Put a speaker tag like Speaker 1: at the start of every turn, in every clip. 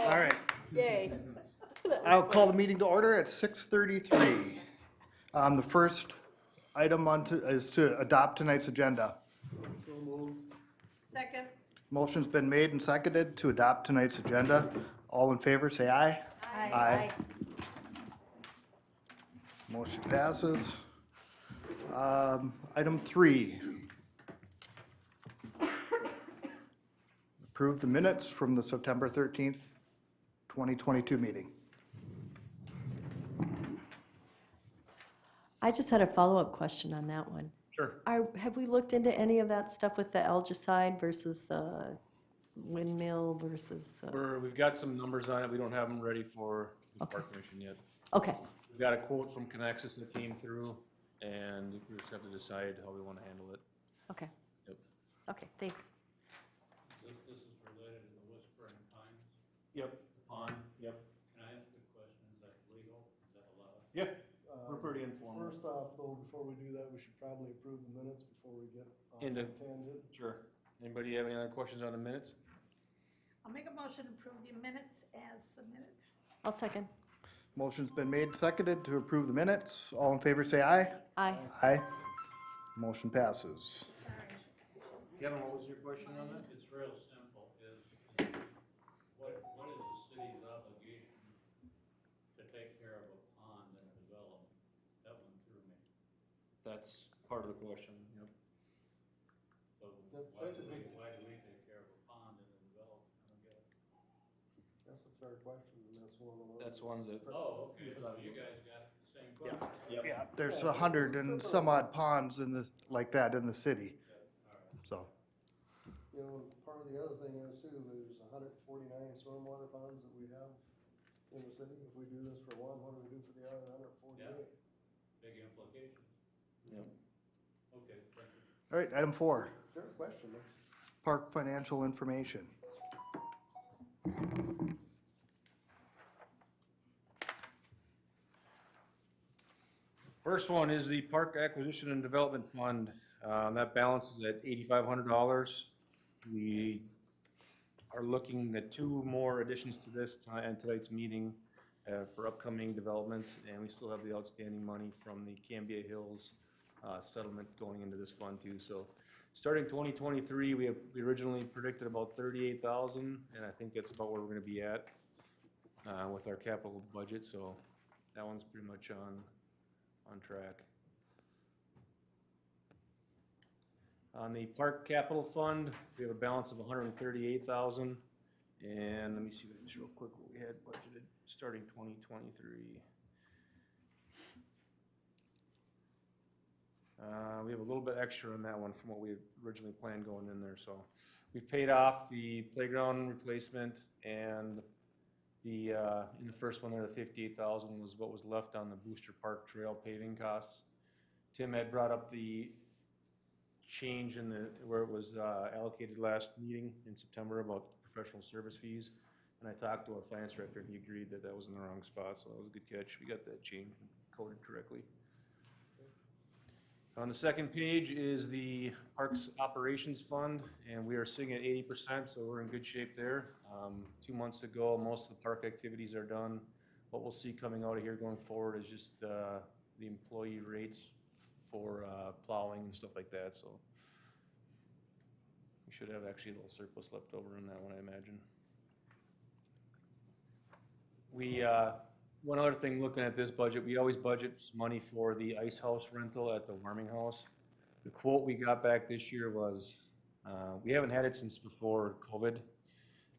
Speaker 1: All right.
Speaker 2: Yay.
Speaker 1: I'll call the meeting to order at 6:33. The first item is to adopt tonight's agenda.
Speaker 2: Second.
Speaker 1: Motion's been made and seconded to adopt tonight's agenda. All in favor, say aye.
Speaker 2: Aye.
Speaker 1: Motion passes. Item 3. Approve the minutes from the September 13th, 2022 meeting.
Speaker 3: I just had a follow-up question on that one.
Speaker 4: Sure.
Speaker 3: Have we looked into any of that stuff with the algicide versus the windmill versus the,
Speaker 4: We've got some numbers on it. We don't have them ready for the
Speaker 3: Okay.
Speaker 4: park commission yet.
Speaker 3: okay,
Speaker 4: We've got a quote from Conexus that came through, and we just have to decide how we want to handle it.
Speaker 3: okay.
Speaker 4: Yep.
Speaker 3: Okay, thanks.
Speaker 5: This is related to the Whispering Pines.
Speaker 4: Yep. Pond. Yep.
Speaker 5: Can I ask a question? Is that legal? Is that allowed?
Speaker 4: Yeah. We're pretty informal.
Speaker 6: First off, though, before we do that, we should probably approve the minutes before we get off on
Speaker 4: Into-
Speaker 6: a tangent.
Speaker 4: Sure. Anybody have any other questions on the minutes?
Speaker 2: I'll make a motion to approve the minutes as submitted.
Speaker 3: I'll second.
Speaker 1: Motion's been made and seconded to approve the minutes. All in favor, say aye.
Speaker 3: Aye.
Speaker 1: Aye. Motion passes.
Speaker 4: Kevin, what was your question on that?
Speaker 5: It's real simple, what is the city's obligation to take care of a pond in a development? That went through me.
Speaker 4: That's part of the question, yep.
Speaker 5: So
Speaker 6: That's a big-
Speaker 5: why do we take care of a pond in a development? I don't get it.
Speaker 6: That's a fair question, and that's one of the ones.
Speaker 4: That's one that-
Speaker 5: Oh, okay, so you guys got the same question?
Speaker 1: Yeah, there's 100 and some odd ponds like that in the city, so.
Speaker 6: You know, part of the other thing is too, there's 149 stormwater ponds that we have in the city. If we do this for one, what do we do for the other 148?
Speaker 5: Big implications.
Speaker 4: Yep.
Speaker 5: Okay, thank you.
Speaker 1: All right, item 4,
Speaker 6: Fair question, though.
Speaker 1: park financial information.
Speaker 4: First one is the Park Acquisition and Development Fund. That balance is at $8,500. We are looking at 2 more additions to this tonight's meeting for upcoming developments, and we still have the outstanding money from the Cambia Hills settlement going into this fund too. So starting 2023, we originally predicted about $38,000, and I think that's about where we're going to be at with our capital budget. So that one's pretty much on track. On the Park Capital Fund, we have a balance of $138,000. And let me see this real quick what we had budgeted starting 2023. We have a little bit extra on that one from what we originally planned going in there. So we've paid off the playground replacement, and the in the first one there, the $58,000 was what was left on the Booster Park Trail paving costs. Tim had brought up the change in where it was allocated last meeting in September about professional service fees, and I talked to our finance director, and he agreed that that was in the wrong spot, so that was a good catch. We got that change coded correctly. On the second page is the Parks Operations Fund, and we are sitting at 80%, so we're in good shape there. 2 months to go, most of the park activities are done. What we'll see coming out of here going forward is just the employee rates for plowing and stuff like that, so we should have actually a little surplus left over in that one, I imagine. We one other thing, looking at this budget, we always budget money for the ice house rental at the warming house. The quote we got back this year was, we haven't had it since before COVID,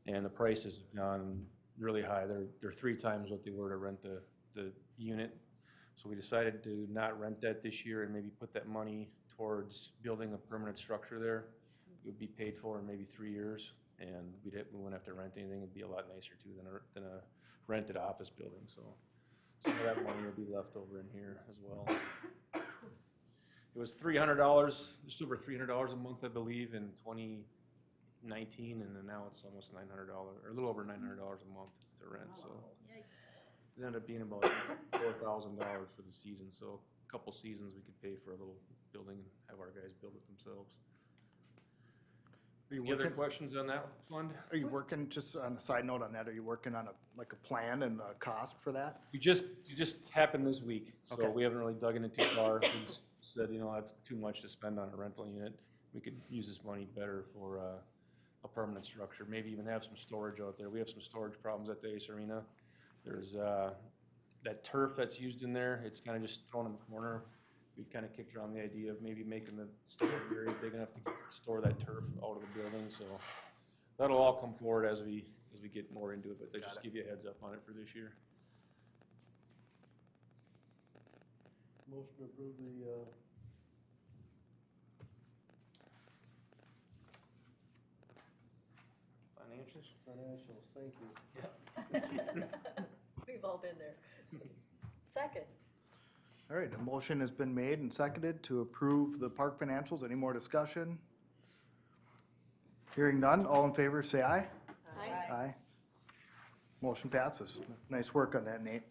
Speaker 4: and the prices have gone really high. They're 3 times what they were to rent the unit. So we decided to not rent that this year and maybe put that money towards building a permanent structure there. It would be paid for in maybe 3 years, and we wouldn't have to rent anything. It'd be a lot nicer too than a rented office building. So some of that money will be left over in here as well. It was $300, just over $300 a month, I believe, in 2019, and then now it's almost $900, or a little over $900 a month to rent. So it ended up being about $4,000 for the season. So a couple seasons we could pay for a little building and have our guys build it themselves.
Speaker 1: Are you
Speaker 4: Any other
Speaker 1: working,
Speaker 4: questions on that fund?
Speaker 1: are you working, just on a side note on that, are you working on like a plan and a cost for that?
Speaker 4: It just happened this week, so
Speaker 1: Okay.
Speaker 4: we haven't really dug in it too far. We just said, that's too much to spend on a rental unit. We could use this money better for a permanent structure, maybe even have some storage out there. We have some storage problems at the Ace Arena. There's that turf that's used in there, it's kind of just thrown in the corner. We kind of kicked around the idea of maybe making the storage area big enough to store that turf out of the building, so that'll all come forward as we get more into it, but they just give you a heads up on it for this year.
Speaker 6: Motion to approve the,
Speaker 4: Financials?
Speaker 6: financials, thank you.
Speaker 3: We've all been there. Second.
Speaker 1: All right, a motion has been made and seconded to approve the park financials. Any more discussion? Hearing none, all in favor, say aye.
Speaker 2: Aye.
Speaker 1: Aye. Motion passes. Nice work on that, Nate.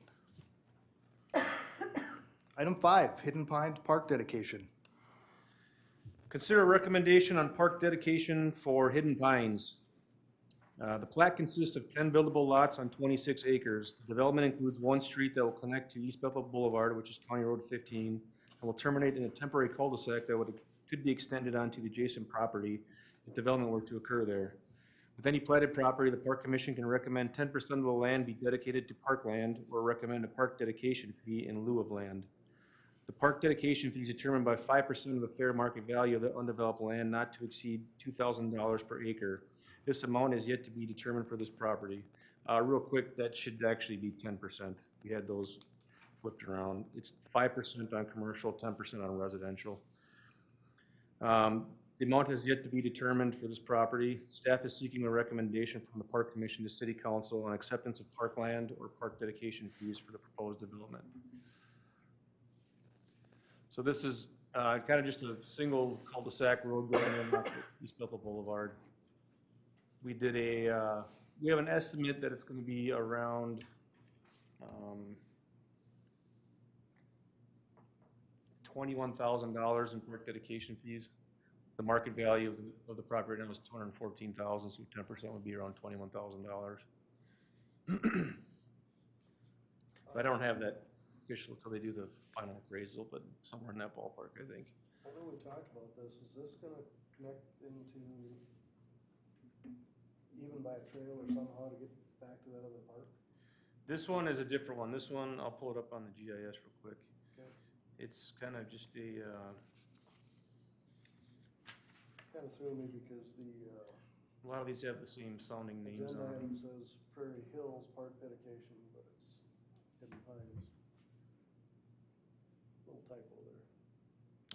Speaker 1: Item 5, Hidden Pines Park dedication.
Speaker 4: Consider a recommendation on park dedication for Hidden Pines. The plat consists of 10 buildable lots on 26 acres. The development includes one street that will connect to East Bethel Boulevard, which is County Road 15, and will terminate in a temporary cul-de-sac that could be extended onto the adjacent property if development were to occur there. With any platted property, the Park Commission can recommend 10% of the land be dedicated to parkland or recommend a park dedication fee in lieu of land. The park dedication fee is determined by 5% of the fair market value of the undeveloped land, not to exceed $2,000 per acre. This amount is yet to be determined for this property. Real quick, that should actually be 10%. We had those flipped around. It's 5% on commercial, 10% on residential. The amount has yet to be determined for this property. Staff is seeking a recommendation from the Park Commission to City Council on acceptance of parkland or park dedication fees for the proposed development. So this is kind of just a single cul-de-sac road going in off East Bethel Boulevard. We did we have an estimate that it's going to be around $21,000 in park dedication fees. The market value of the property now is $214,000, so 10% would be around $21,000. But I don't have that official until they do the final appraisal, but somewhere in that ballpark, I think.
Speaker 6: I know we talked about this, is this gonna connect into, even by a trail or somehow to get back to that other park?
Speaker 4: This one is a different one. This one, I'll pull it up on the GIS real quick.
Speaker 6: Okay.
Speaker 4: It's kind of just a,
Speaker 6: Kinda threw me because the,
Speaker 4: a lot of these have the same sounding names
Speaker 6: agenda
Speaker 4: on them.
Speaker 6: item says Prairie Hills Park dedication, but it's Hidden Pines. Little typo there.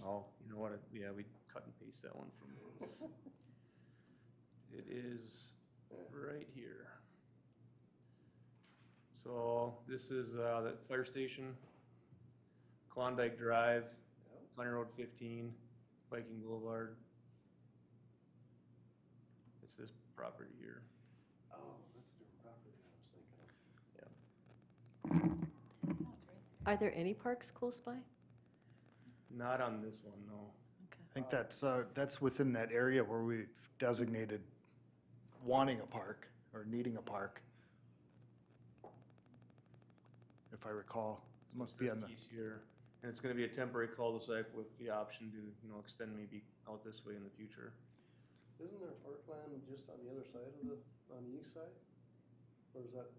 Speaker 4: Oh, you know what? Yeah, we cut and paste that one from those. It is right here. So this is the fire station, Klondike Drive,
Speaker 6: Yep.
Speaker 4: County Road 15, Viking Boulevard. It's this property here.
Speaker 6: Oh, that's a different property than I was thinking of.
Speaker 3: Are there any parks close by?
Speaker 4: Not on this one, no.
Speaker 3: Okay.
Speaker 1: I think that's within that area where we've designated wanting a park or needing a park. If I recall, it must be
Speaker 4: This
Speaker 1: on the,
Speaker 4: piece here, and it's gonna be a temporary cul-de-sac with the option to, extend maybe out this way in the future.
Speaker 6: Isn't there parkland just on the other side of on the east side? Or is that,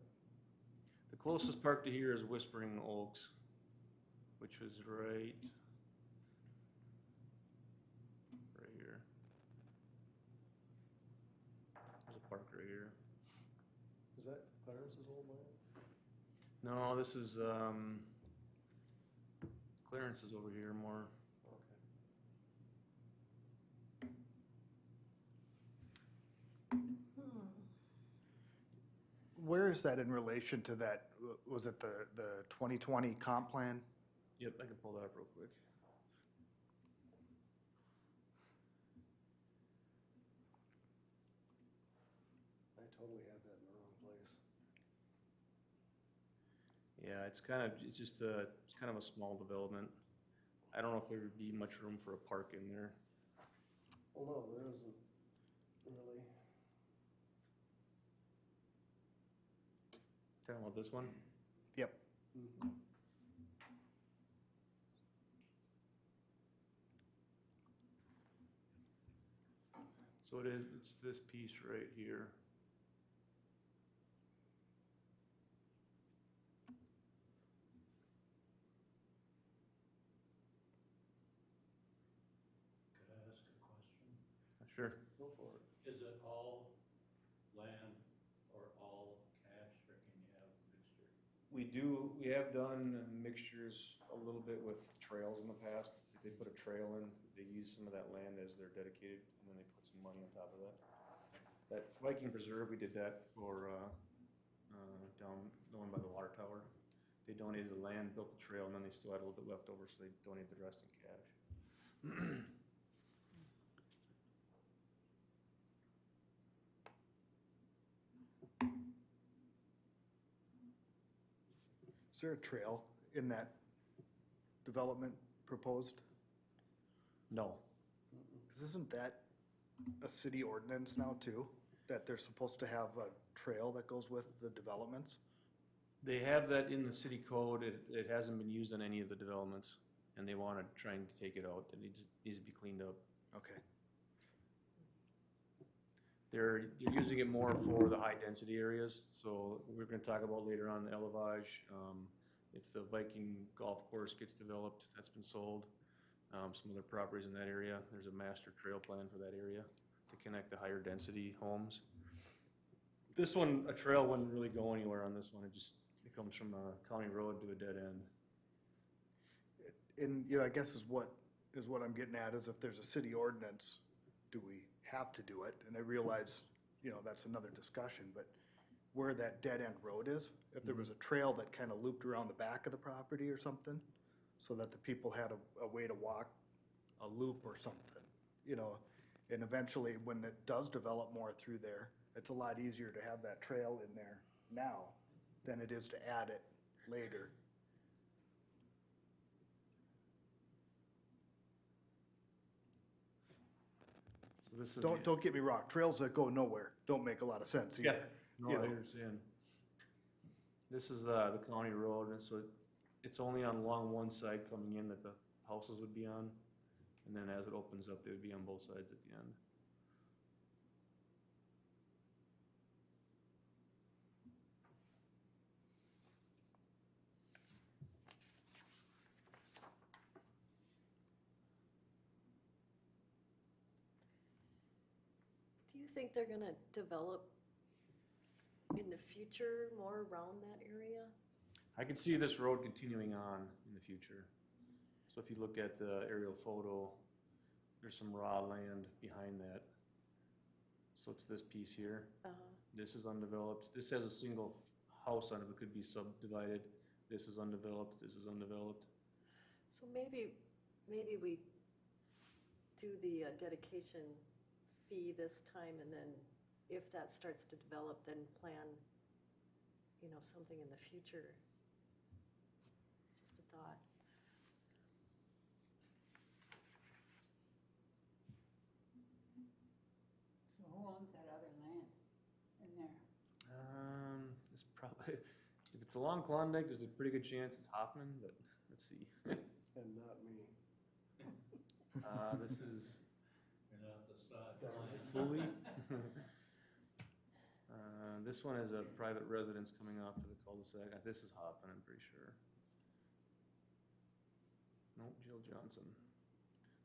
Speaker 4: The closest park to here is Whispering Oaks, which was right here. There's a park right here.
Speaker 6: is that Clarence's old land?
Speaker 4: No, this is, Clarence is over here more.
Speaker 6: Okay.
Speaker 1: where is that in relation to that, was it the 2020 comp plan?
Speaker 4: Yep, I can pull that up real quick.
Speaker 6: I totally had that in the wrong place.
Speaker 4: Yeah, it's kind of a small development. I don't know if there would be much room for a park in there.
Speaker 6: Well, no, there isn't. really.
Speaker 4: Talking about this one?
Speaker 1: Yep.
Speaker 6: Mhm.
Speaker 4: So it's this piece right here.
Speaker 5: Could I ask a question?
Speaker 4: Sure.
Speaker 6: Go for it.
Speaker 5: Is it all land or all cash, or can you have a mixture?
Speaker 4: We have done mixtures a little bit with trails in the past. If they put a trail in, they use some of that land as their dedicated, and then they put some money on top of that. That Viking Preserve, we did that for, down, the one by the water tower. They donated the land, built the trail, and then they still had a little bit left over, so they donated the rest in cash.
Speaker 1: Is there a trail in that development proposed?
Speaker 4: No.
Speaker 1: 'Cause isn't that a city ordinance now too? That they're supposed to have a trail that goes with the developments?
Speaker 4: They have that in the city code. It hasn't been used on any of the developments, and they want to try and take it out. It needs to be cleaned up.
Speaker 1: Okay.
Speaker 4: They're using it more for the high-density areas, so we're gonna talk about later on the elevage. If the Viking golf course gets developed, that's been sold. Some other properties in that area, there's a master trail plan for that area to connect the higher density homes. This one, a trail wouldn't really go anywhere on this one. It comes from a county road to a dead end.
Speaker 1: And, you know, I guess is what I'm getting at is if there's a city ordinance, do we have to do it? And I realize, you know, that's another discussion, but where that dead end road is, if there was a trail that kind of looped around the back of the property or something, so that the people had a way to walk a loop or something, you know, and eventually when it does develop more through there, it's a lot easier to have that trail in there now than it is to add it later.
Speaker 4: So this is.
Speaker 1: Don't get me wrong, trails that go nowhere don't make a lot of sense
Speaker 4: Yeah,
Speaker 1: either.
Speaker 4: no,
Speaker 1: you
Speaker 4: I
Speaker 1: know.
Speaker 4: understand. This is the county road, and so it's only on along one side coming in that the houses would be on. And then as it opens up, they would be on both sides at the end.
Speaker 3: Do you think they're gonna develop in the future more around that area?
Speaker 4: I can see this road continuing on in the future. So if you look at the aerial photo, there's some raw land behind that. So it's this piece here. This is undeveloped. This has a single house on it, but could be subdivided. This is undeveloped, this is undeveloped.
Speaker 3: So maybe we do the dedication fee this time, and then if that starts to develop, then plan, you know, something in the future. Just a thought.
Speaker 2: So who owns that other land in there?
Speaker 4: It's probably, if it's along Klondike, there's a pretty good chance it's Hoffman, but let's see.
Speaker 6: And not me.
Speaker 4: This is
Speaker 5: You're not the side.
Speaker 4: Foley. This one is a private residence coming off of the cul-de-sac. This is Hoffman, I'm pretty sure. Nope, Jill Johnson.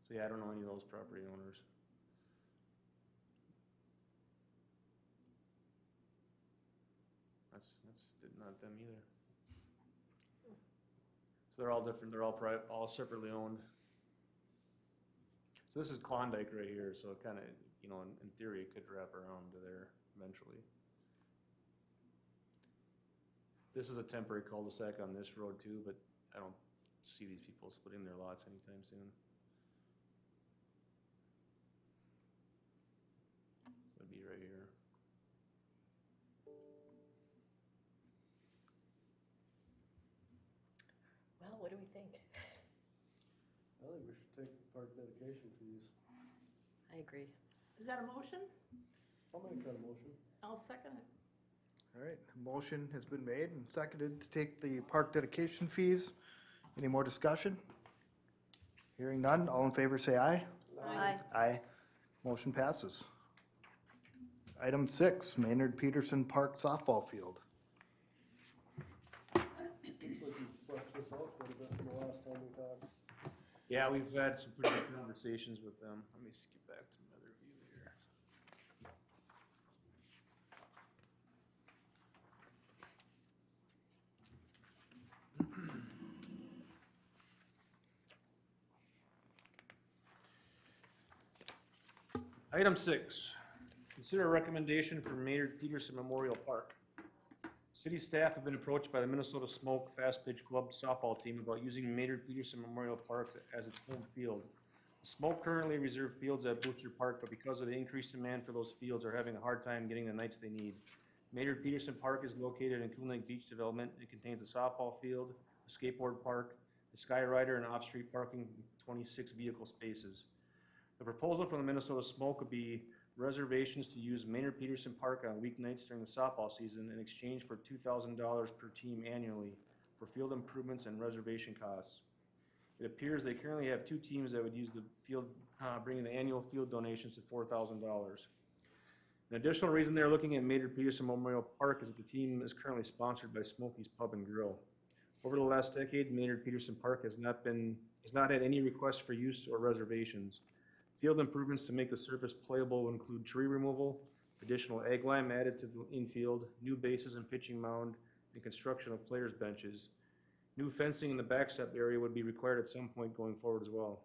Speaker 4: So yeah, I don't know any of those property owners. That's not them either. So they're all different. They're all private, all separately owned. So this is Klondike right here. So it kind of, you know, in theory, it could wrap around to there eventually. This is a temporary cul-de-sac on this road too, but I don't see these people splitting their lots anytime soon. So it'd be right here.
Speaker 3: Well, what do we think?
Speaker 6: I think we should take park dedication fees.
Speaker 3: I agree.
Speaker 2: Is that a motion?
Speaker 6: I'll make that a motion.
Speaker 2: I'll second it.
Speaker 1: All right, a motion has been made and seconded to take the park dedication fees. Any more discussion? Hearing none, all in favor say aye.
Speaker 3: Aye.
Speaker 1: Aye. Motion passes. Item 6, Maynard Peterson Park softball field.
Speaker 6: Looks like you fleshed this out quite a bit from the last time we talked.
Speaker 4: Yeah, we've had some pretty good conversations with them. Let me skip back to another view here. Item 6, consider a recommendation for Maynard Peterson Memorial Park. City staff have been approached by the Minnesota Smoke Fast Pitch Club softball team about using Maynard Peterson Memorial Park as its home field. Smoke currently reserve fields at Booster Park, but because of the increased demand for those fields, are having a hard time getting the nights they need. Maynard Peterson Park is located in Coon Lake Beach Development. It contains a softball field, a skateboard park, a skyrider, and off-street parking with 26 vehicle spaces. The proposal from the Minnesota Smoke would be reservations to use Maynard Peterson Park on weeknights during the softball season in exchange for $2,000 per team annually for field improvements and reservation costs. It appears they currently have 2 teams that would use the field, bringing the annual field donations to $4,000. An additional reason they're looking at Maynard Peterson Memorial Park is that the team is currently sponsored by Smokey's Pub and Grill. Over the last decade, Maynard Peterson Park has not had any requests for use or reservations. Field improvements to make the surface playable will include tree removal, additional egg lime added to the infield, new bases and pitching mound, and construction of players' benches. New fencing in the backstop area would be required at some point going forward as well.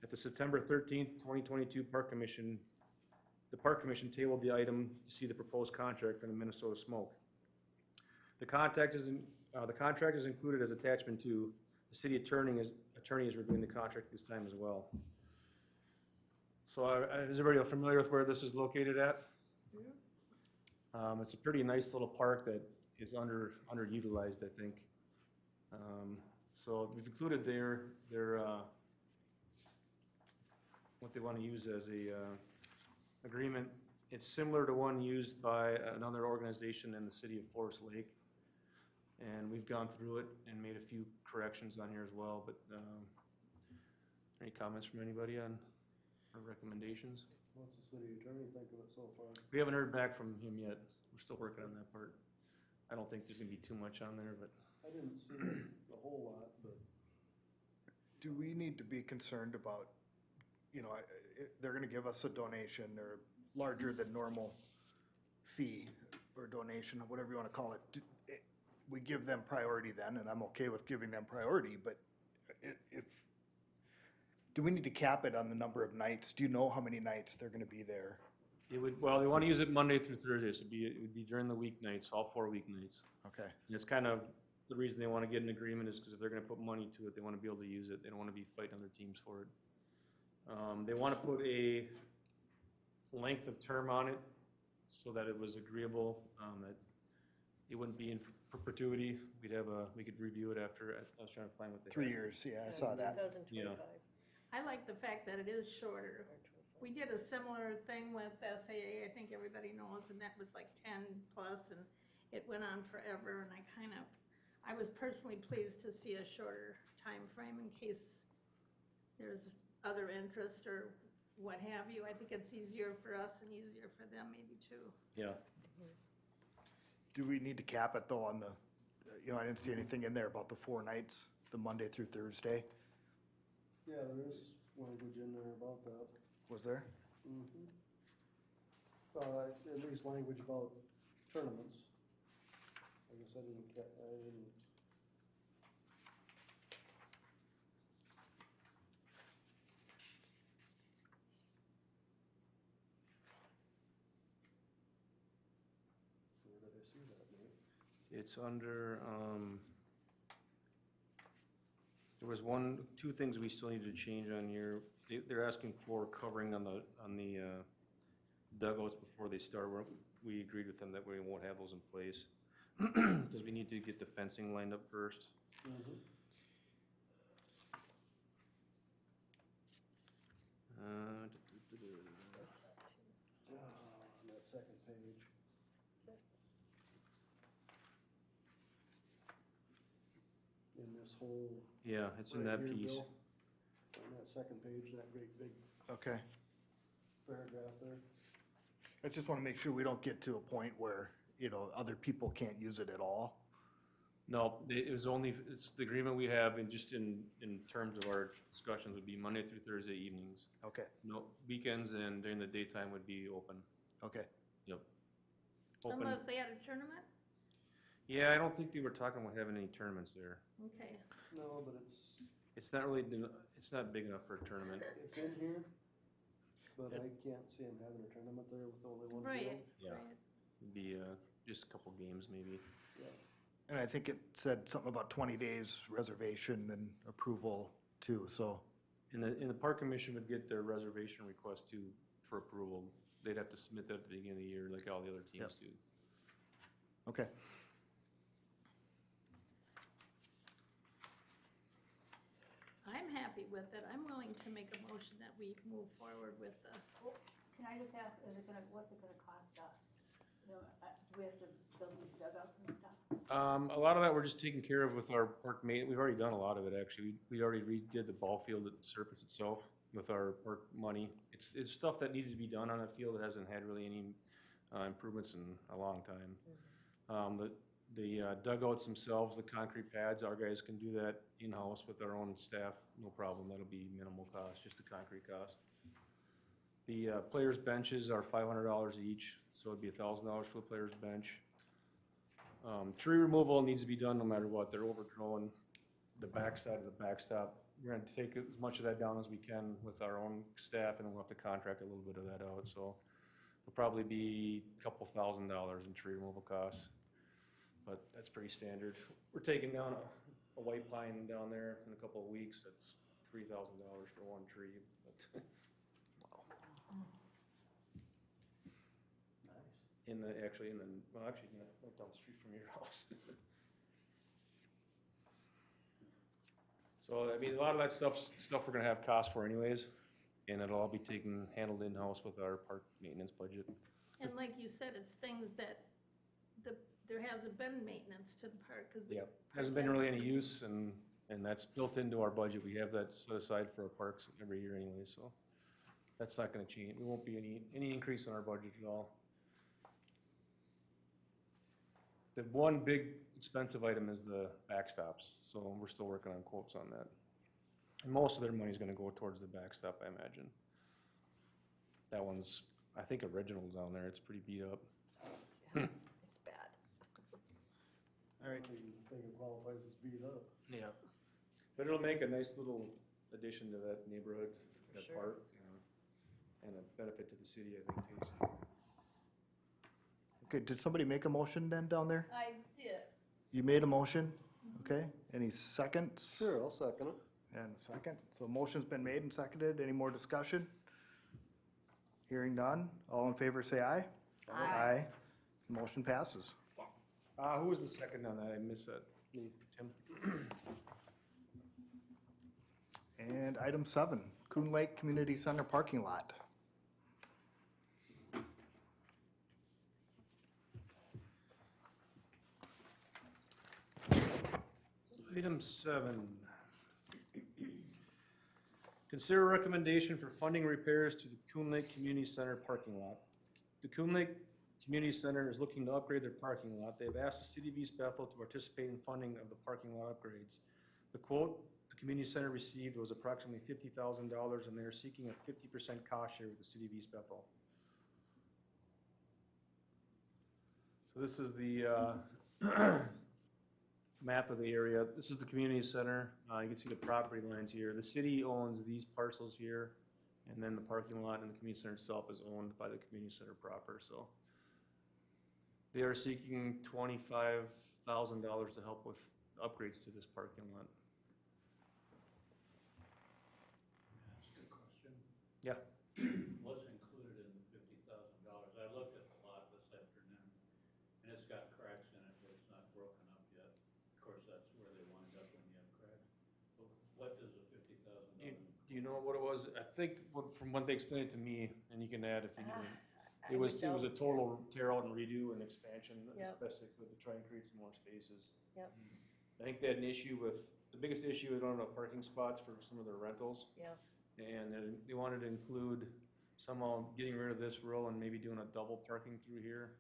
Speaker 4: At the September 13th, 2022 the Park Commission tabled the item to see the proposed contract from the Minnesota Smoke. The contract is included as attachment 2. The city attorney is reviewing the contract this time as well. So is everybody familiar with where this is located at? It's a pretty nice little park that is underutilized, I think. So we've included their what they want to use as a agreement. It's similar to one used by another organization in the city of Forest Lake. And we've gone through it and made a few corrections on here as well, but any comments from anybody on our recommendations?
Speaker 6: What's the city attorney think of it so far?
Speaker 4: We haven't heard back from him yet. We're still working on that part. I don't think there's gonna be too much on there, but
Speaker 6: I didn't see a whole lot, but
Speaker 1: Do we need to be concerned about, they're gonna give us a donation or larger than normal fee or donation, or whatever you wanna call it. We give them priority then, and I'm okay with giving them priority, but do we need to cap it on the number of nights? Do you know how many nights they're gonna be there?
Speaker 4: they want to use it Monday through Thursday, so it would be during the weeknights, all 4 weeknights.
Speaker 1: Okay,
Speaker 4: And it's kind of, the reason they want to get an agreement is because if they're going to put money to it, they want to be able to use it. They don't want to be fighting other teams for it. They want to put a length of term on it so that it was agreeable, that it wouldn't be in perpetuity. We could review it after, I was trying to find what they
Speaker 1: 3
Speaker 4: had.
Speaker 1: years, yeah, I saw that.
Speaker 3: 2025.
Speaker 2: I like the fact that it is shorter. We did a similar thing with SAA, I think everybody knows, and that was like 10 plus, and it went on forever, and I was personally pleased to see a shorter time frame in case there's other interest or what have you. I think it's easier for us and easier for them maybe too.
Speaker 4: Yeah.
Speaker 1: Do we need to cap it though on the, I didn't see anything in there about the 4 nights, the Monday through Thursday,
Speaker 6: yeah, there is language in there about that.
Speaker 1: was there?
Speaker 6: Mm-hmm. At least language about tournaments. I guess I didn't. Where did I see that, Nate?
Speaker 4: It's under, there was 2 things we still need to change on here. They're asking for covering on the dugouts before they start. We agreed with them that we won't have those in place because we need to get the fencing lined up first.
Speaker 6: Mm-hmm. whole.
Speaker 4: Yeah, it's in
Speaker 6: right
Speaker 4: that
Speaker 6: here,
Speaker 4: piece.
Speaker 6: Bill. On that second page, that great big
Speaker 1: Okay.
Speaker 6: paragraph there.
Speaker 1: I just wanna make sure we don't get to a point where, you know, other people can't use it at all.
Speaker 4: No, it was only, it's the agreement we have and just in terms of our discussions would be Monday through Thursday evenings.
Speaker 1: Okay,
Speaker 4: No, weekends and during the daytime would be open.
Speaker 1: okay.
Speaker 4: Yep. Open.
Speaker 2: Unless they had a tournament?
Speaker 4: Yeah, I don't think they were talking about having any tournaments there.
Speaker 2: Okay.
Speaker 6: No, but
Speaker 4: It's not really, it's not big enough for a tournament.
Speaker 6: it's in here, but I can't see them having a tournament there with only one
Speaker 2: Right,
Speaker 6: field.
Speaker 4: Yeah.
Speaker 2: right.
Speaker 4: It'd be, just a couple games maybe.
Speaker 6: Yeah.
Speaker 1: And I think it said something about 20 days reservation and approval too, so,
Speaker 4: And the park commission would get their reservation request too for approval. They'd have to submit that at the beginning of the year like all the other teams do.
Speaker 1: okay.
Speaker 2: I'm happy with it. I'm willing to make a motion that we move forward with the,
Speaker 7: Can I just ask, what's it gonna cost us? You know, do we have to build these dugouts and stuff?
Speaker 4: A lot of that we're just taking care of with our park we've already done a lot of it actually. We already redid the ball field surface itself with our park money. It's stuff that needed to be done on a field that hasn't had really any improvements in a long time. The dugouts themselves, the concrete pads, our guys can do that in-house with our own staff, no problem. That'll be minimal cost, just the concrete cost. The players' benches are $500 each, so it'd be $1,000 for the players' bench. Tree removal needs to be done no matter what. They're overgrown. The backside of the backstop, we're gonna take as much of that down as we can with our own staff, and we'll have to contract a little bit of that out, so it'll probably be a couple $1,000s in tree removal costs. But that's pretty standard. We're taking down a white pine down there in a couple of weeks. That's $3,000 for one tree. But
Speaker 6: Nice.
Speaker 4: actually not right down the street from your house. So, I mean, a lot of that stuff we're gonna have costs for anyways, and it'll all be handled in-house with our park maintenance budget.
Speaker 2: and like you said, it's things that there hasn't been maintenance to the park, cause we.
Speaker 4: Yep. Hasn't been really any use, and that's built into our budget. We have that set aside for our parks every year anyway, so that's not gonna change. There won't be any increase in our budget at all. The one big expensive item is the backstops, so we're still working on quotes on that. And most of their money's gonna go towards the backstop, I imagine. That one's, I think, original down there. It's pretty beat up.
Speaker 3: Yeah, it's bad.
Speaker 1: All right.
Speaker 6: I don't even think it qualifies as beat up.
Speaker 4: Yeah. But it'll make a nice little addition to that neighborhood, that
Speaker 3: Sure.
Speaker 4: park, and a benefit to the city, I think, too. So.
Speaker 1: Okay, did somebody make a motion then down there?
Speaker 2: I did.
Speaker 1: You made a motion? Okay, any seconds?
Speaker 6: Sure, I'll second it.
Speaker 1: And a second. So motion's been made and seconded. Any more discussion? Hearing none. All in favor, say aye.
Speaker 3: Aye.
Speaker 1: Motion passes.
Speaker 7: Yes.
Speaker 4: Who was the second on that? I missed that. Me, Tim?
Speaker 1: And item 7, Coon Lake Community Center parking lot.
Speaker 4: Item 7. Consider recommendation for funding repairs to the Coon Lake Community Center parking lot. The Coon Lake Community Center is looking to upgrade their parking lot. They've asked the City of East Bethel to participate in funding of the parking lot upgrades. The quote the community center received was approximately $50,000, and they're seeking a 50% cost share with the City of East Bethel. So this is the map of the area. This is the community center. You can see the property lines here. The city owns these parcels here, and then the parking lot and the community center itself is owned by the community center proper, so. They are seeking $25,000 to help with upgrades to this parking lot.
Speaker 5: That's a good question.
Speaker 4: Yeah.
Speaker 5: What's included in the $50,000? I looked at the lot this afternoon, and it's got cracks in it, but it's not broken up yet. Of course, that's where they wind up when you have cracks. But what does the $50,000?
Speaker 4: Do you know what it was? I think from what they explained it to me, and you can add if you need it. It
Speaker 3: I
Speaker 4: was
Speaker 3: wish
Speaker 4: a
Speaker 3: Elvis here.
Speaker 4: total tear out and redo and expansion, as
Speaker 3: Yep.
Speaker 4: best they could to try and create some more spaces.
Speaker 3: Yep.
Speaker 4: I think they had an issue with the biggest issue, we don't have enough parking spots for some of their rentals.
Speaker 3: Yeah.
Speaker 4: And then they wanted to include somehow getting rid of this row and maybe doing a double parking through here.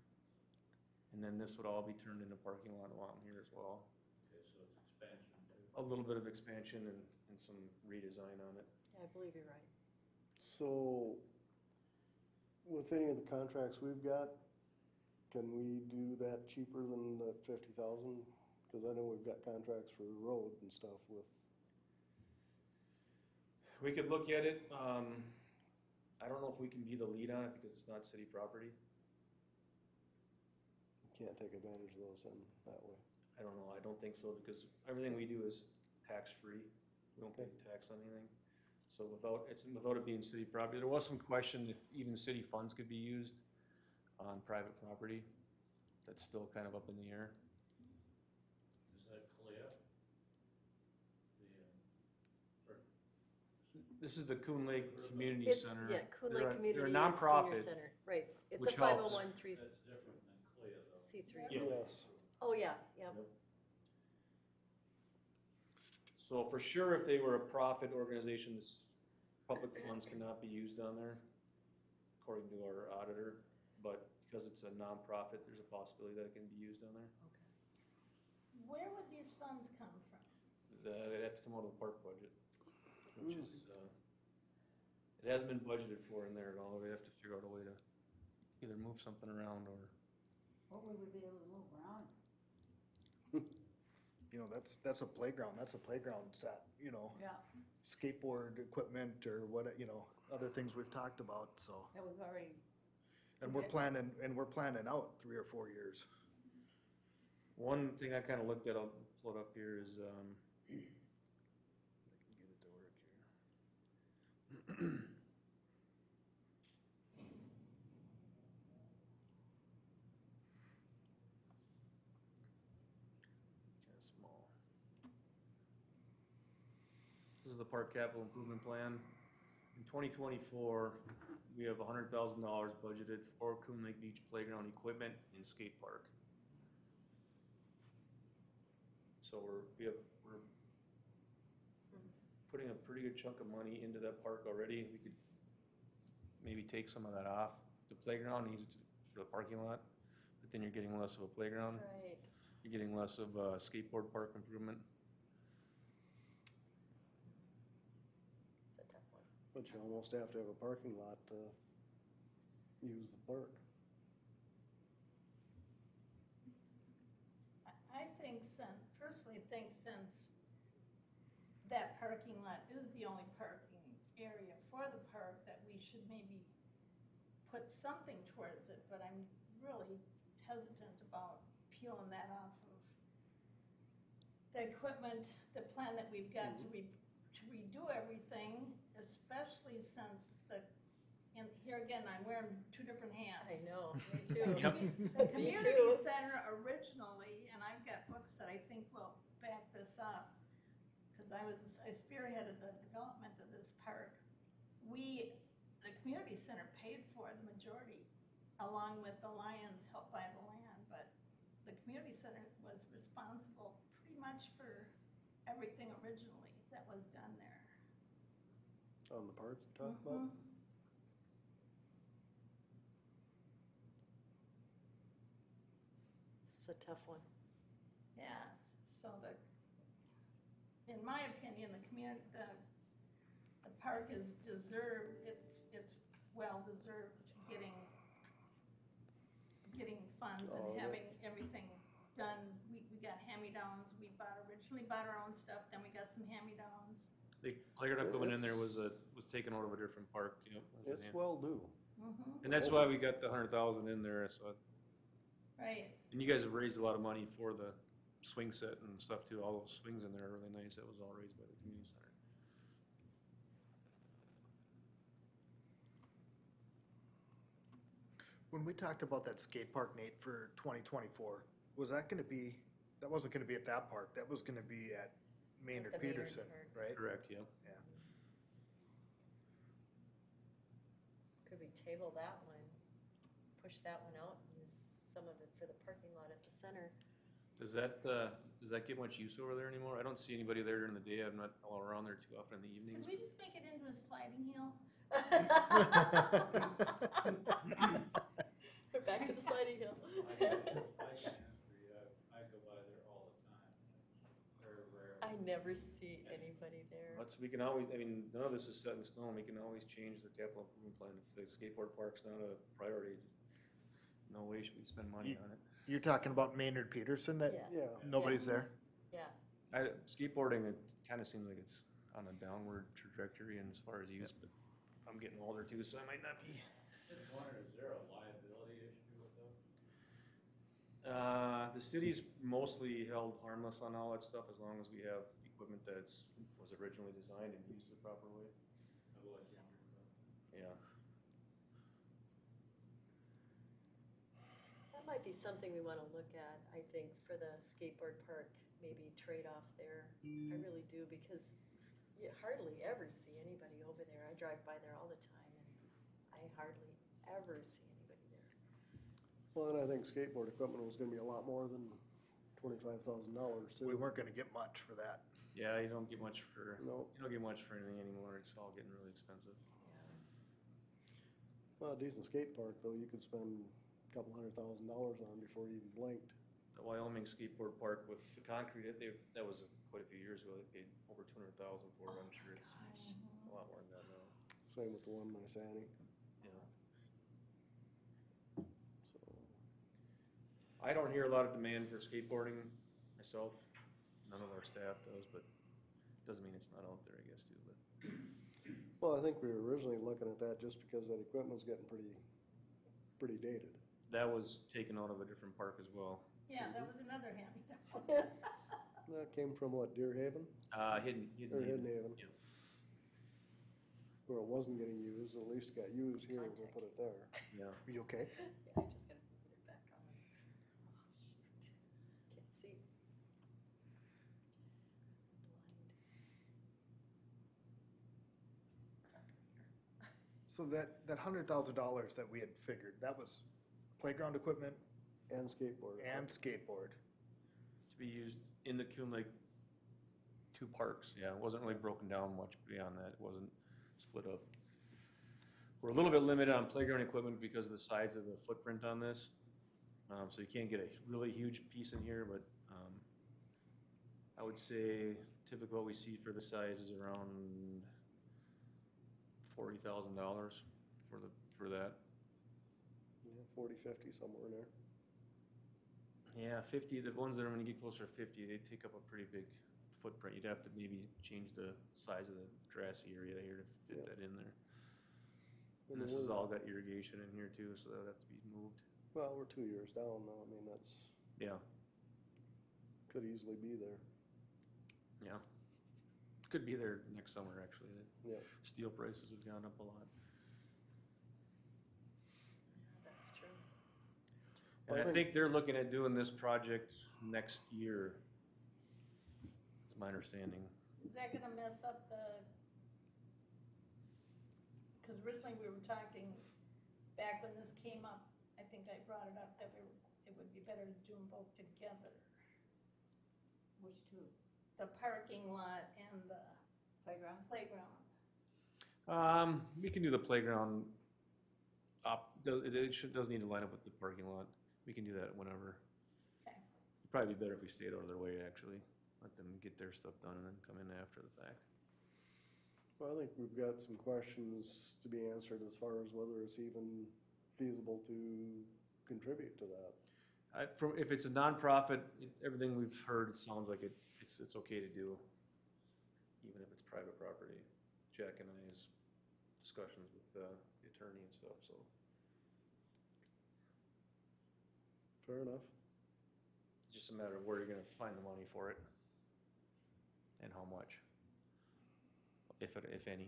Speaker 4: And then this would all be turned into parking lot along here as well.
Speaker 5: Okay, so it's expansion too.
Speaker 4: A little bit of expansion and some redesign on it.
Speaker 3: Yeah, I believe you're right.
Speaker 6: So, with any of the contracts we've got, can we do that cheaper than the 50,000? Cause I know we've got contracts for road and stuff with,
Speaker 4: We could look at it, I don't know if we can be the lead on it because it's not city property.
Speaker 6: can't take advantage of those in that way.
Speaker 4: I don't know, I don't think so, because everything we do is tax-free. We don't pay tax on anything. So without it being city property, there was some question if even city funds could be used on private property. That's still kind of up in the air.
Speaker 5: Is that Clea? Or
Speaker 4: This is the Coon Lake Community
Speaker 3: It's,
Speaker 4: Center.
Speaker 3: yeah, Coon
Speaker 4: They're
Speaker 3: Lake
Speaker 4: a-
Speaker 3: Community
Speaker 4: They're a
Speaker 3: and Senior
Speaker 4: nonprofit.
Speaker 3: Center, right. It's a
Speaker 4: which helps.
Speaker 3: 501(c3).
Speaker 5: that's different than Clea though.
Speaker 4: Yeah.
Speaker 6: Yes.
Speaker 3: Oh, yeah, yeah.
Speaker 4: So for sure, if they were a profit organization, this public funds cannot be used on there, according to our auditor. But because it's a nonprofit, there's a possibility that it can be used on there.
Speaker 2: Where would these funds come from?
Speaker 4: They'd have to come out of the park budget, which is, it hasn't been budgeted for in there at all. We'd have to figure out a way to either move something around or.
Speaker 7: What would we be able to move around?
Speaker 1: You know, that's a playground set, you know,
Speaker 7: Yeah,
Speaker 1: skateboard equipment or what, you know, other things we've talked about, so.
Speaker 7: that was already,
Speaker 1: And we're
Speaker 7: Okay.
Speaker 1: planning out 3 or 4 years.
Speaker 4: One thing I kind of looked at, I'll pull it up here, is, I can get it to work here. Kind of small. This is the park capital improvement plan. In 2024, we have $100,000 budgeted for Coon Lake Beach playground equipment and skate park. So we're putting a pretty good chunk of money into that park already. We could maybe take some of that off the playground and use it for the parking lot, but then you're getting less of a playground.
Speaker 3: Right.
Speaker 4: You're getting less of a skateboard park improvement.
Speaker 3: It's a tough one.
Speaker 6: But you almost have to have a parking lot to use the park.
Speaker 2: I personally think since that parking lot is the only parking area for the park, that we should maybe put something towards it, but I'm really hesitant about peeling that off of the equipment, the plan that we've got to redo everything, especially since and here again, I'm wearing two different hats.
Speaker 3: I know, me too.
Speaker 4: Yep.
Speaker 2: The
Speaker 3: Me
Speaker 2: community
Speaker 3: too.
Speaker 2: center originally, and I've got books that I think will back this up, because I spearheaded the development of this park. The community center paid for the majority, along with the Lions helped buy the land, but the community center was responsible pretty much for everything originally that was done there.
Speaker 6: On the park you talk about?
Speaker 3: It's a tough one.
Speaker 2: Yeah, so in my opinion, the park is deserved, it's well-deserved getting funds
Speaker 6: Oh,
Speaker 2: and
Speaker 6: yeah.
Speaker 2: having everything done. We got hand-me-downs, we originally bought our own stuff, then we got some hand-me-downs.
Speaker 4: The playground equipment in there was taken out of a different park, you know.
Speaker 6: It's well due.
Speaker 4: And that's why we got the 100,000 in there, so.
Speaker 2: Right,
Speaker 4: And you guys have raised a lot of money for the swing set and stuff too. All those swings in there are really nice. That was all raised by the community center.
Speaker 1: When we talked about that skate park, Nate, for 2024, that wasn't gonna be at that park, that was gonna be at Maynard
Speaker 3: the Maynard
Speaker 1: Peterson,
Speaker 3: Park.
Speaker 1: right?
Speaker 4: Correct, yep.
Speaker 1: Yeah.
Speaker 3: Could we table that one, push that one out, and use some of it for the parking lot at the center?
Speaker 4: Does that get much use over there anymore? I don't see anybody there during the day. I'm not all around there too often in the
Speaker 2: Could
Speaker 4: evenings.
Speaker 2: we just make it into a sliding hill?
Speaker 3: We're back to the sliding hill.
Speaker 5: I can answer you, I go by there all the time, and it's very rare.
Speaker 3: I never see anybody there.
Speaker 4: We can always, I mean, none of this is set in stone. We can always change the capital improvement plan. If the skateboard park's not a priority, no way should we spend money on it.
Speaker 1: You're talking about Maynard Peterson, that
Speaker 3: Yeah,
Speaker 6: Yeah,
Speaker 1: nobody's there?
Speaker 3: yeah.
Speaker 4: Skateboarding, it kind of seems like it's on a downward trajectory and as far as use, but I'm getting older too, so I might not be.
Speaker 5: Just wondered, is there a liability issue with those?
Speaker 4: The city's mostly held harmless on all that stuff as long as we have equipment was originally designed and used the proper way.
Speaker 5: I've always wondered about that.
Speaker 4: Yeah.
Speaker 3: That might be something we want to look at, I think, for the skateboard park, maybe trade off there. I really do, because you hardly ever see anybody over there. I drive by there all the time, and I hardly ever see anybody there.
Speaker 6: well, and I think skateboard equipment was gonna be a lot more than $25,000 too.
Speaker 1: We weren't gonna get much for that.
Speaker 4: Yeah, you don't get much for,
Speaker 6: No,
Speaker 4: you don't get much for anything anymore. It's all getting really expensive.
Speaker 6: well, a decent skate park though, you could spend a couple $100,000 on before you even blinked.
Speaker 4: The Wyoming skateboard park with the concrete, that was quite a few years ago. They paid over 200,000 for it. I'm sure it's a lot more than that now.
Speaker 6: Same with the one in Isani,
Speaker 4: Yeah.
Speaker 6: so.
Speaker 4: I don't hear a lot of demand for skateboarding myself. None of our staff does, but doesn't mean it's not out there, I guess, too, but.
Speaker 6: Well, I think we were originally looking at that just because that equipment's getting pretty dated.
Speaker 4: That was taken out of a different park as well.
Speaker 2: Yeah, that was another hand-me-down.
Speaker 6: That came from what, Deer Haven?
Speaker 4: Hidden
Speaker 6: Or Hidden Haven?
Speaker 4: Yeah.
Speaker 6: Where it wasn't getting used, at least it got used here, we'll put it there.
Speaker 4: Yeah.
Speaker 1: Are you okay?
Speaker 3: Yeah, I just gotta put it back on. Oh, shoot. Can't see.
Speaker 1: So that $100,000 that we had figured, that was playground equipment
Speaker 6: And skateboard.
Speaker 1: and skateboard.
Speaker 4: To be used in the Coon Lake 2 parks, yeah, it wasn't really broken down much beyond that, it wasn't split up. We're a little bit limited on playground equipment because of the size of the footprint on this. So you can't get a really huge piece in here, but I would say typically what we see for the size is around $40,000 for that.
Speaker 6: Yeah, 40, 50, somewhere in there.
Speaker 4: Yeah, 50, the ones that are gonna get closer to 50, they take up a pretty big footprint. You'd have to maybe change the size of the grassy area here to fit
Speaker 6: Yeah.
Speaker 4: that in there.
Speaker 6: And
Speaker 4: And this
Speaker 6: we're-
Speaker 4: has all got irrigation in here too, so that would have to be moved.
Speaker 6: Well, we're 2 years down now, I mean, that's,
Speaker 4: Yeah,
Speaker 6: could easily be there.
Speaker 4: yeah. Could be there next summer, actually.
Speaker 6: Yeah.
Speaker 4: Steel prices have gone up a lot.
Speaker 3: That's true.
Speaker 4: And
Speaker 6: Well, I
Speaker 4: I think they're looking at doing this project next year, is my understanding.
Speaker 2: Is that gonna mess up because originally we were talking, back when this came up, I think I brought it up, that it would be better to do them both together.
Speaker 7: Which two?
Speaker 2: The parking lot and the
Speaker 7: Playground?
Speaker 2: playground.
Speaker 4: We can do the playground doesn't need to line up with the parking lot. We can do that whenever.
Speaker 2: Okay.
Speaker 4: It'd probably be better if we stayed out of their way, actually. Let them get their stuff done and then come in after the fact.
Speaker 6: Well, I think we've got some questions to be answered as far as whether it's even feasible to contribute to that.
Speaker 4: If it's a nonprofit, everything we've heard, it sounds like it's okay to do, even if it's private property. Jack and I's discussions with the attorney and stuff, so.
Speaker 6: Fair enough.
Speaker 4: It's just a matter of where you're gonna find the money for it and how much, if any.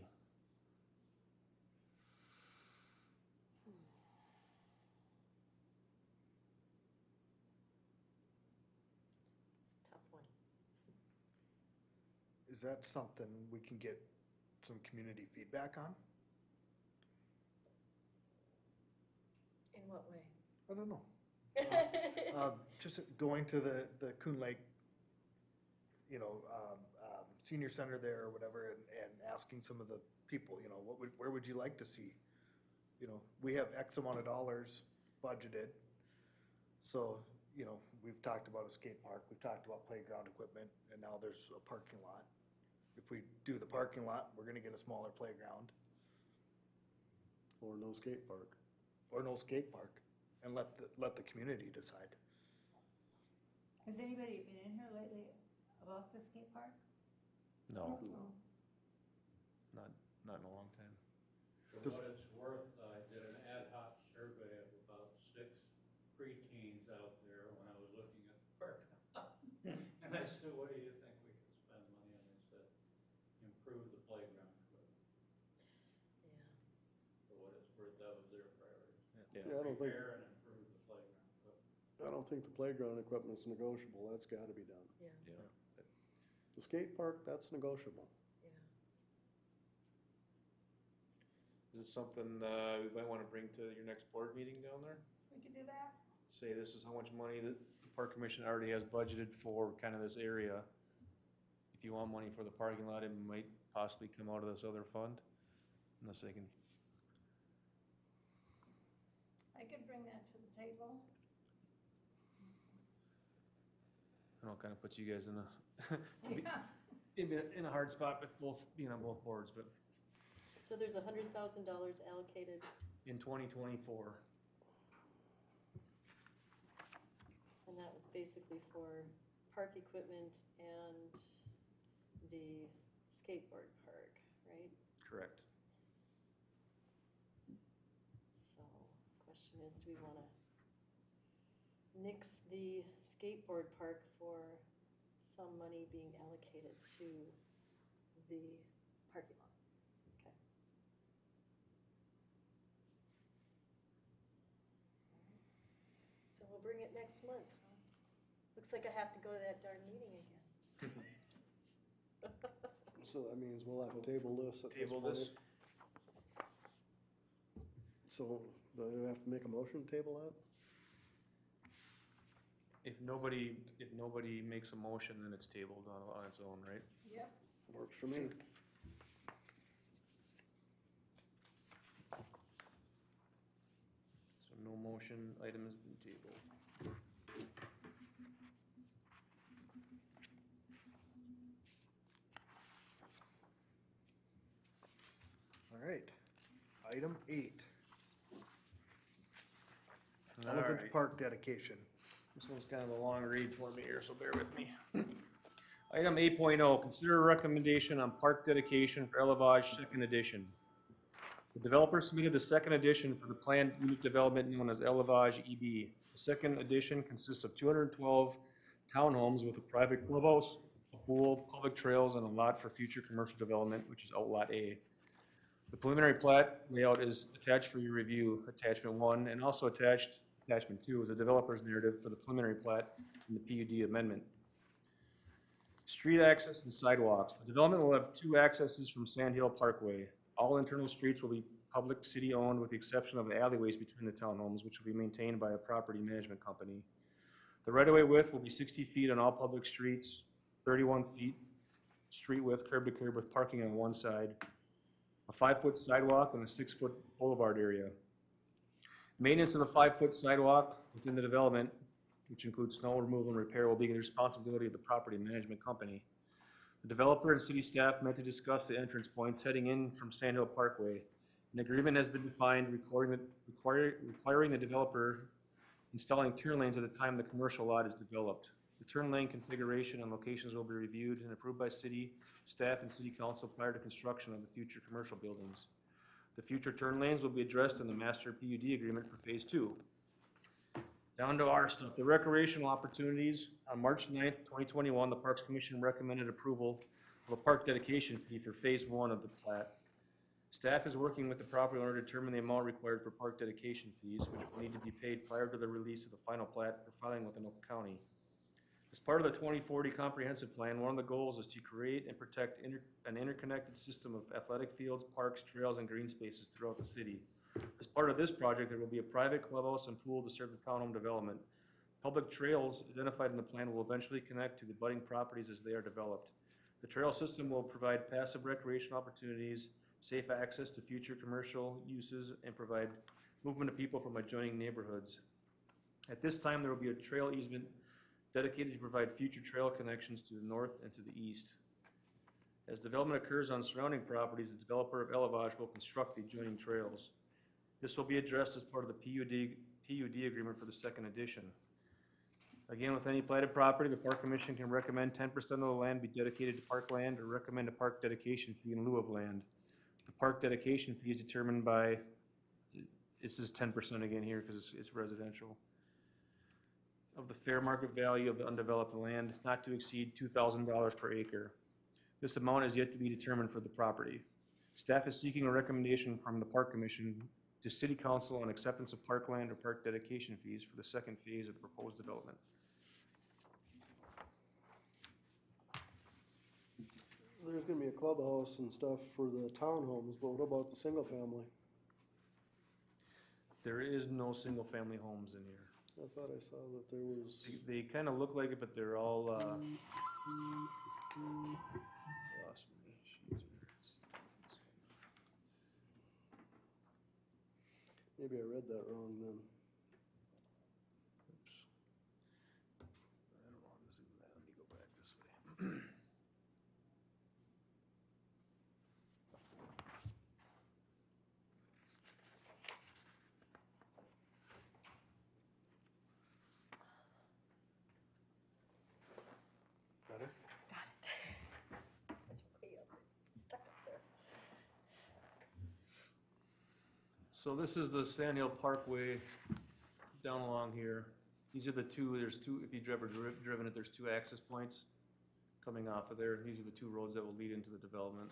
Speaker 3: It's a tough one.
Speaker 1: Is that something we can get some community feedback on?
Speaker 3: In what way?
Speaker 1: I don't know. Just going to the Coon Lake, senior center there or whatever, and asking some of the people, where would you like to see? We have X amount of dollars budgeted. So, we've talked about a skate park, we've talked about playground equipment, and now there's a parking lot. If we do the parking lot, we're gonna get a smaller playground
Speaker 6: Or no skate park.
Speaker 1: or no skate park, and let the community decide.
Speaker 7: Has anybody been in here lately about the skate park?
Speaker 4: No,
Speaker 3: Mm-mm.
Speaker 4: not in a long time.
Speaker 5: For
Speaker 1: Does-
Speaker 5: what it's worth, I did an ad hoc survey of about 6 preteens out there when I was looking at the park. And I said, what do you think we could spend money on? They said, improve the playground equipment. For what it's worth, that was their priority.
Speaker 6: Yeah, I don't think,
Speaker 5: Repair and improve the playground equipment.
Speaker 6: I don't think the playground equipment's negotiable, that's gotta be done.
Speaker 3: Yeah,
Speaker 4: Yeah.
Speaker 6: The skate park, that's negotiable.
Speaker 3: yeah.
Speaker 4: Is it something, we might wanna bring to your next board meeting down there?
Speaker 2: We could do that.
Speaker 4: Say this is how much money that the park commission already has budgeted for kind of this area. If you want money for the parking lot, it might possibly come out of this other fund, unless they can,
Speaker 2: I could bring that to the table.
Speaker 4: I don't know, kinda puts you guys in a,
Speaker 2: Yeah.
Speaker 4: in a hard spot with both, being on both boards, but
Speaker 3: So there's $100,000 allocated.
Speaker 4: in 2024,
Speaker 3: And that was basically for park equipment and the skateboard park, right?
Speaker 4: correct.
Speaker 3: So, question is, do we wanna nix the skateboard park for some money being allocated to the parking lot? Okay. So we'll bring it next month, huh? Looks like I have to go to that darn meeting again.
Speaker 6: So that means we'll have to table this at this
Speaker 4: Table
Speaker 6: point.
Speaker 4: this?
Speaker 6: So, do I have to make a motion to table that?
Speaker 4: If nobody makes a motion, then it's tabled on its own, right?
Speaker 2: Yep.
Speaker 6: Works for me.
Speaker 4: So no motion, item has been tabled.
Speaker 1: All right, item 8,
Speaker 4: All
Speaker 1: Elephant
Speaker 4: right.
Speaker 1: Park dedication.
Speaker 4: This one's kind of a long read for me here, so bear with me. Item 8.0, consider a recommendation on park dedication for Elevage Second Edition. The developer submitted the second edition for the planned unit development known as Elevage EB. The second edition consists of 212 townhomes with a private clubhouse, a pool, public trails, and a lot for future commercial development, which is Outlot A. The preliminary plat layout is attached for your review, attachment 1, and also attached, attachment 2, is a developer's narrative for the preliminary plat and the PUD amendment. Street access and sidewalks. The development will have 2 accesses from Sand Hill Parkway. All internal streets will be public city-owned with the exception of the alleyways between the townhomes, which will be maintained by a property management company. The right-of-way width will be 60 feet on all public streets, 31 feet street width curb to curb with parking on one side, a 5-foot sidewalk and a 6-foot boulevard area. Maintenance of the 5-foot sidewalk within the development, which includes snow removal and repair, will be the responsibility of the property management company. The developer and city staff met to discuss the entrance points heading in from Sand Hill Parkway. An agreement has been defined requiring the developer installing turn lanes at the time the commercial lot is developed. The turn lane configuration and locations will be reviewed and approved by city staff and city council prior to construction of the future commercial buildings. The future turn lanes will be addressed in the master PUD agreement for phase 2. Down to our stuff, the recreational opportunities. On March 9th, 2021, the Parks Commission recommended approval of a park dedication fee for phase 1 of the plat. Staff is working with the property owner to determine the amount required for park dedication fees, which will need to be paid prior to the release of the final plat for filing with Anoka County. As part of the 2040 comprehensive plan, one of the goals is to create and protect an interconnected system of athletic fields, parks, trails, and green spaces throughout the city. As part of this project, there will be a private clubhouse and pool to serve the townhome development. Public trails identified in the plan will eventually connect to the budding properties as they are developed. The trail system will provide passive recreation opportunities, safe access to future commercial uses, and provide movement of people from adjoining neighborhoods. At this time, there will be a trail easement dedicated to provide future trail connections to the north and to the east. As development occurs on surrounding properties, the developer of Elevage will construct the adjoining trails. This will be addressed as part of the PUD agreement for the second edition. Again, with any platted property, the Park Commission can recommend 10% of the land be dedicated to parkland or recommend a park dedication fee in lieu of land. The park dedication fee is determined by, this is 10% again here because it's residential, of the fair market value of the undeveloped land, not to exceed $2,000 per acre. This amount is yet to be determined for the property. Staff is seeking a recommendation from the Park Commission to City Council on acceptance of parkland or park dedication fees for the second phase of the proposed development.
Speaker 6: There's gonna be a clubhouse and stuff for the townhomes, but what about the single family?
Speaker 4: There is no single-family homes in here.
Speaker 6: I thought I saw that there was.
Speaker 4: They kind of look like it, but they're all, lost me. Jeez.
Speaker 6: Maybe I read that wrong then.
Speaker 4: Oops. I don't want to zoom that. Let me go back this way.
Speaker 6: Better?
Speaker 3: Got it. It's way up, stuck up there.
Speaker 4: So this is the Sand Hill Parkway down along here. These are the two, there's two, if you've ever driven it, there's two access points coming off of there. These are the two roads that will lead into the development.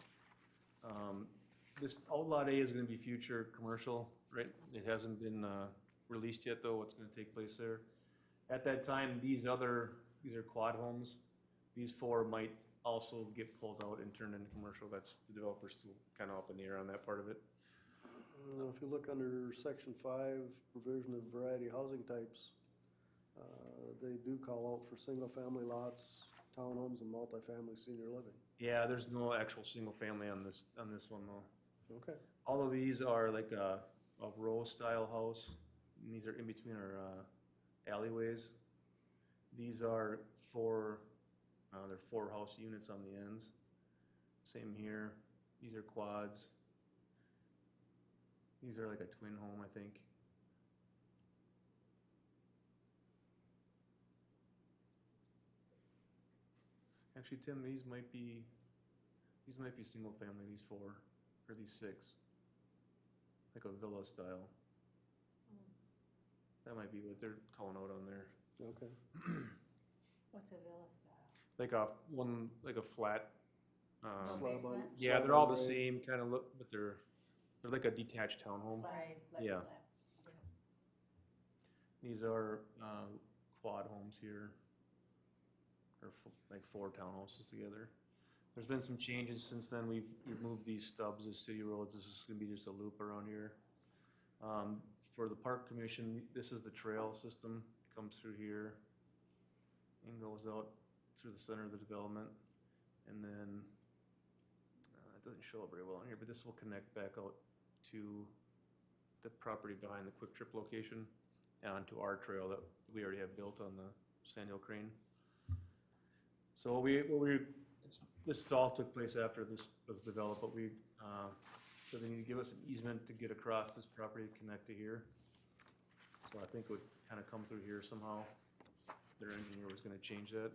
Speaker 4: This Outlot A is gonna be future commercial, right? It hasn't been released yet though, what's gonna take place there. At that time, these are quad homes. These four might also get pulled out and turned into commercial. That's, the developer's still kind of up in the air on that part of it.
Speaker 6: If you look under section 5, provision of variety housing types, they do call out for single-family lots, townhomes, and multifamily senior living.
Speaker 4: Yeah, there's no actual single family on this one though.
Speaker 6: Okay.
Speaker 4: All of these are like a row style house, and these are in between our alleyways. These are they're 4 house units on the ends. Same here. These are quads. These are like a twin home, I think. Actually, Tim, these might be single family, these 4, or these 6. Like a villa style. That might be what they're calling out on there.
Speaker 6: Okay.
Speaker 7: What's a villa style?
Speaker 4: Like a flat,
Speaker 6: Slab on.
Speaker 4: yeah,
Speaker 6: slab
Speaker 4: they're all
Speaker 6: on
Speaker 4: the
Speaker 6: grade.
Speaker 4: same kind of look, but they're like a detached townhome.
Speaker 7: Slab, like
Speaker 4: Yeah.
Speaker 7: slab.
Speaker 4: These are quad homes here, or like 4 townhouses together. There's been some changes since then. We've moved these stubs as city roads. This is gonna be just a loop around here. For the Park Commission, this is the trail system. Comes through here and goes out through the center of the development. And then, it doesn't show up very well on here, but this will connect back out to the property behind the Quick Trip location and onto our trail that we already have built on the Sand Hill Crane. So this all took place after this was developed, but so they need to give us an easement to get across this property to connect to here. So I think it would kind of come through here somehow. Their engineer was gonna change that,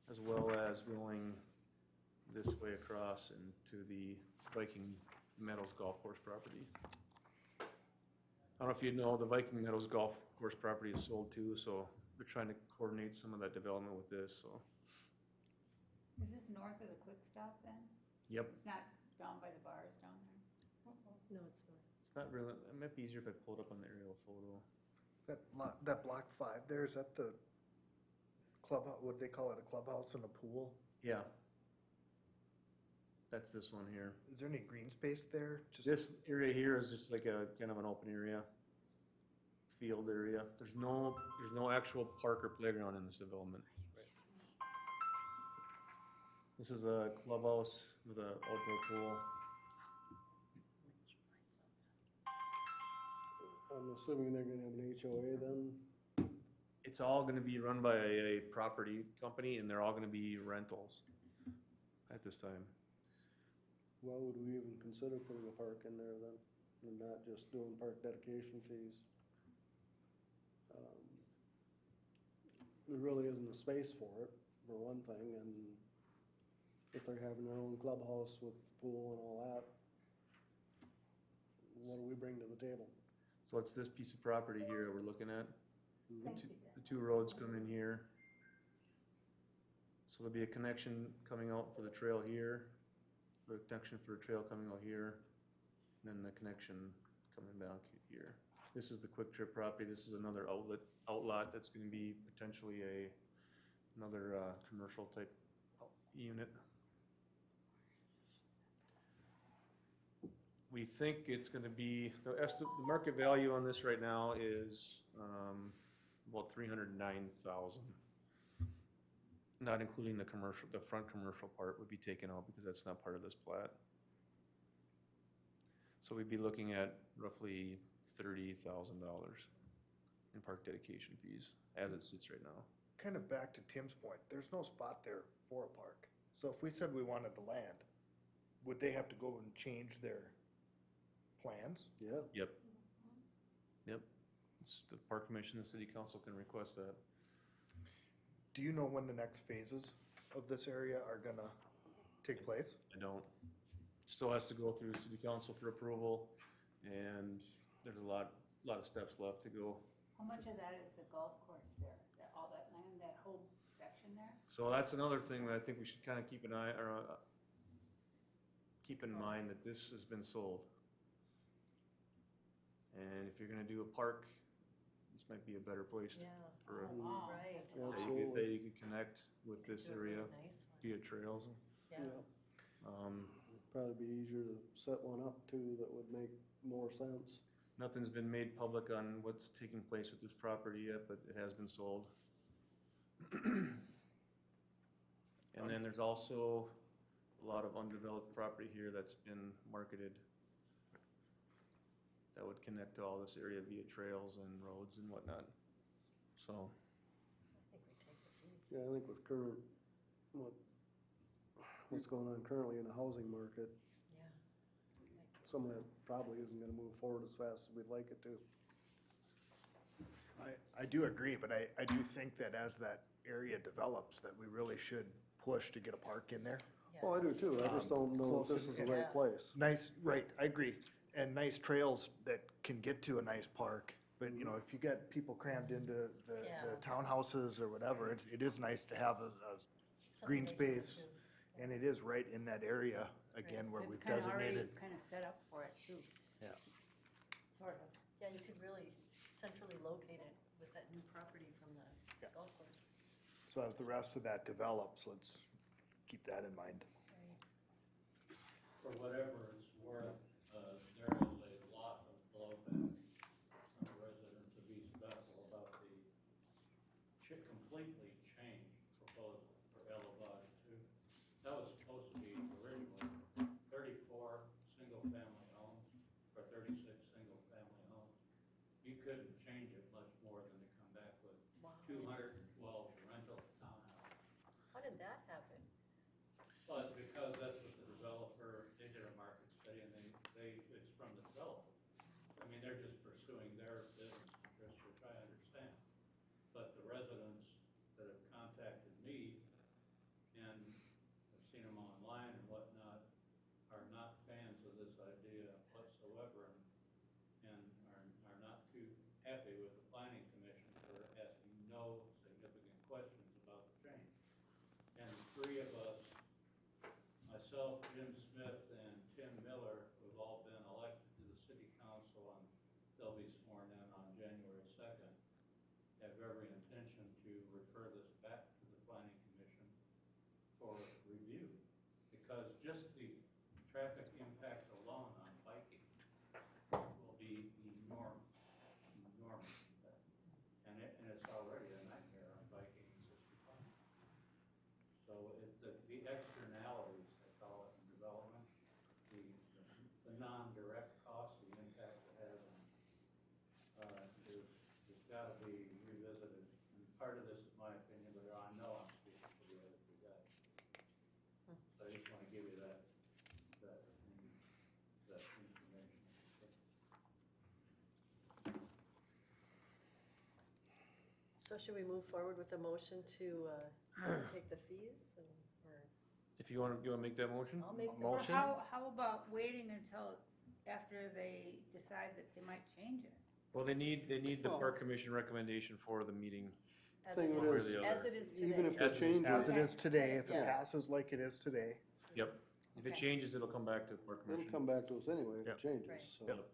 Speaker 4: as well as going this way across into the Viking Meadows Golf Course property. I don't know if you know, the Viking Meadows Golf Course property is sold too, so they're trying to coordinate some of that development with this, so.
Speaker 7: Is this north of the Quick Stop then?
Speaker 4: Yep,
Speaker 7: It's not down by the bars down there?
Speaker 3: No, it's not.
Speaker 4: it's not really, it might be easier if I pull it up on the aerial photo.
Speaker 1: That block 5 there, is that the club, what do they call it, a clubhouse and a pool?
Speaker 4: Yeah, That's this one here.
Speaker 1: Is there any green space there? Just
Speaker 4: This area here is just like a, kind of an open area, field area. There's no actual park or playground in this development. This is a clubhouse with a outdoor pool.
Speaker 6: I'm assuming they're gonna have an HOA then?
Speaker 4: It's all gonna be run by a property company, and they're all gonna be rentals at this time.
Speaker 6: Why would we even consider putting a park in there then, and not just doing park dedication fees? There really isn't a space for it, for one thing, and if they're having their own clubhouse with pool and all that, what do we bring to the table?
Speaker 4: So it's this piece of property here that we're looking at.
Speaker 7: Thank you,
Speaker 4: The two roads come in here. So there'll be a connection coming out for the trail here, the connection for a trail coming out here, and then the connection coming back here. This is the Quick Trip property. This is another outlot that's gonna be potentially another commercial type unit. We think it's gonna be, the market value on this right now is about 309,000. Not including the commercial, the front commercial part would be taken out because that's not part of this plat. So we'd be looking at roughly $30,000 in park dedication fees as it sits right now.
Speaker 1: kind of back to Tim's point, there's no spot there for a park. So if we said we wanted the land, would they have to go and change their plans?
Speaker 6: Yeah,
Speaker 4: Yep. Yep. It's the park commission, the city council can request that.
Speaker 1: Do you know when the next phases of this area are gonna take place?
Speaker 4: I don't. Still has to go through city council for approval, and there's a lot of steps left to go.
Speaker 7: How much of that is the golf course there, all that land, that whole section there?
Speaker 4: So that's another thing that I think we should kind of keep an eye, or keep in mind that this has been sold. And if you're gonna do a park, this might be a better place
Speaker 3: Yeah.
Speaker 4: for a,
Speaker 7: Oh, wow.
Speaker 3: Right.
Speaker 7: That's a lot.
Speaker 6: Absolutely.
Speaker 4: that you could connect with this
Speaker 3: Do a really
Speaker 4: area
Speaker 3: nice one.
Speaker 4: via trails.
Speaker 3: Yeah.
Speaker 6: yeah, probably be easier to set one up too, that would make more sense.
Speaker 4: Nothing's been made public on what's taking place with this property yet, but it has been sold. And then there's also a lot of undeveloped property here that's been marketed that would connect to all this area via trails and roads and whatnot. So,
Speaker 3: I think we take the fees.
Speaker 6: Yeah, I think with current, what's going on currently in the housing market,
Speaker 3: Yeah.
Speaker 6: some of that probably isn't gonna move forward as fast as we'd like it to.
Speaker 1: I do agree, but I do think that as that area develops, that we really should push to get a park in there.
Speaker 6: Oh, I do too, I just don't know if this is the right
Speaker 3: Yeah.
Speaker 6: place.
Speaker 1: Nice, right, I agree, and nice trails that can get to a nice park. But, you know, if you got people crammed into the
Speaker 3: Yeah.
Speaker 1: townhouses or whatever, it is nice to have a green
Speaker 3: Something they can
Speaker 1: space.
Speaker 3: do.
Speaker 1: And it is right in that area, again, where
Speaker 7: It's
Speaker 1: we've
Speaker 7: kinda already
Speaker 1: designated.
Speaker 7: kind of set up for it too.
Speaker 1: Yeah.
Speaker 7: Sort of.
Speaker 3: Yeah, you could really centrally locate it with that new property from the
Speaker 1: Yeah.
Speaker 3: golf course.
Speaker 1: So as the rest of that develops, let's keep that in mind.
Speaker 3: Right.
Speaker 5: For whatever it's worth, there is a lot of blowback from the residents of East Bethel about the completely changed proposal for Elevage Two. That was supposed to be originally 34 single-family homes or 36 single-family homes. You couldn't change it much more than to come back with
Speaker 3: Wow.
Speaker 5: 212 rental townhouses.
Speaker 3: How did that happen?
Speaker 5: But because that's what the developer, they did a market study and it's from the developer. I mean, they're just pursuing their business interests, which I understand. But the residents that have contacted me and I've seen them online and whatnot are not fans of this idea whatsoever and are not too happy with the planning commission for asking no significant questions about the change. And the three of us, myself, Jim Smith, and Tim Miller, who've all been elected to the city council, and they'll be sworn in on January 2nd, have every intention to refer this back to the planning commission for review. Because just the traffic impact alone on biking will be enormous, enormous. And it's already a nightmare on biking in 65. So it's the externalities, I call it, in development, the non-direct cost, the impact it has on, there's gotta be revisited. And part of this is my opinion, but I know I'm speaking for the other two guys. So I just wanna give you that information.
Speaker 3: So should we move forward with a motion to take the fees or,
Speaker 4: If you wanna make that motion?
Speaker 3: I'll make the
Speaker 2: Or
Speaker 1: Motion?
Speaker 7: How about waiting until after they decide that they might change it?
Speaker 4: Well, they need the
Speaker 6: Well-
Speaker 4: park commission recommendation for the meeting.
Speaker 3: as
Speaker 6: Thing
Speaker 3: it
Speaker 6: it
Speaker 3: is,
Speaker 4: is-
Speaker 3: as it is today.
Speaker 6: Even if they
Speaker 4: As it is
Speaker 6: change
Speaker 1: As
Speaker 6: it,
Speaker 1: it is today, if it
Speaker 3: Yes.
Speaker 1: passes like it is today.
Speaker 4: Yep. If it
Speaker 7: Okay.
Speaker 4: changes, it'll come back to the park
Speaker 6: it'll
Speaker 4: commission.
Speaker 6: come back to us anyway if
Speaker 1: Yep.
Speaker 6: it changes,
Speaker 3: Right.
Speaker 6: so.
Speaker 1: Yep.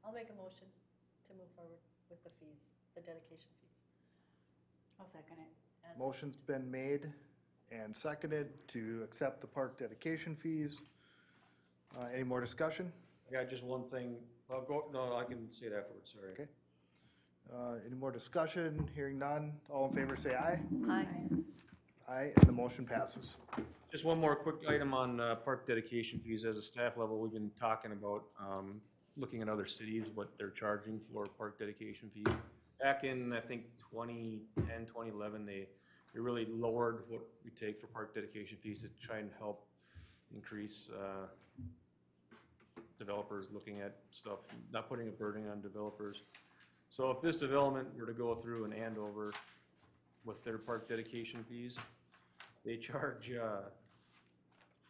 Speaker 3: I'll make a motion to move forward with the fees, the dedication fees.
Speaker 7: I'll second it.
Speaker 3: as it
Speaker 1: Motion's
Speaker 3: is
Speaker 1: been made and seconded to accept the park dedication fees. Any more discussion?
Speaker 4: I got just one thing, I can say it afterwards, sorry.
Speaker 1: Okay. Any more discussion? Hearing none. All in favor, say aye.
Speaker 3: today. Aye.
Speaker 1: Aye, and the motion passes.
Speaker 4: Just one more quick item on park dedication fees. As a staff level, we've been talking about looking at other cities, what they're charging for park dedication fees. Back in, I think, 2010, 2011, they really lowered what we take for park dedication fees to try and help increase developers looking at stuff, not putting a burden on developers. So if this development were to go through an Andover with their park dedication fees, they charge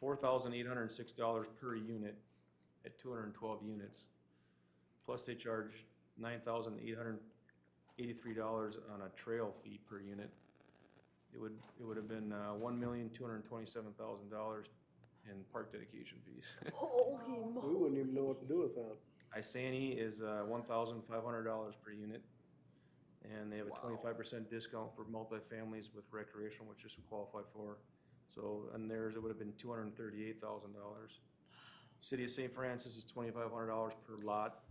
Speaker 4: $4,806 per unit at 212 units. Plus they charge $9,883 on a trail fee per unit. It would have been $1,227,000 in park dedication fees.
Speaker 3: Holy
Speaker 6: We
Speaker 3: moly.
Speaker 6: wouldn't even know what to do with that.
Speaker 4: Isani is $1,500 per unit, and they have a
Speaker 1: Wow.
Speaker 4: 25% discount for multifamilies with recreational, which is qualify for. So on theirs, it would have been $238,000. City of St. Francis is $2,500 per lot.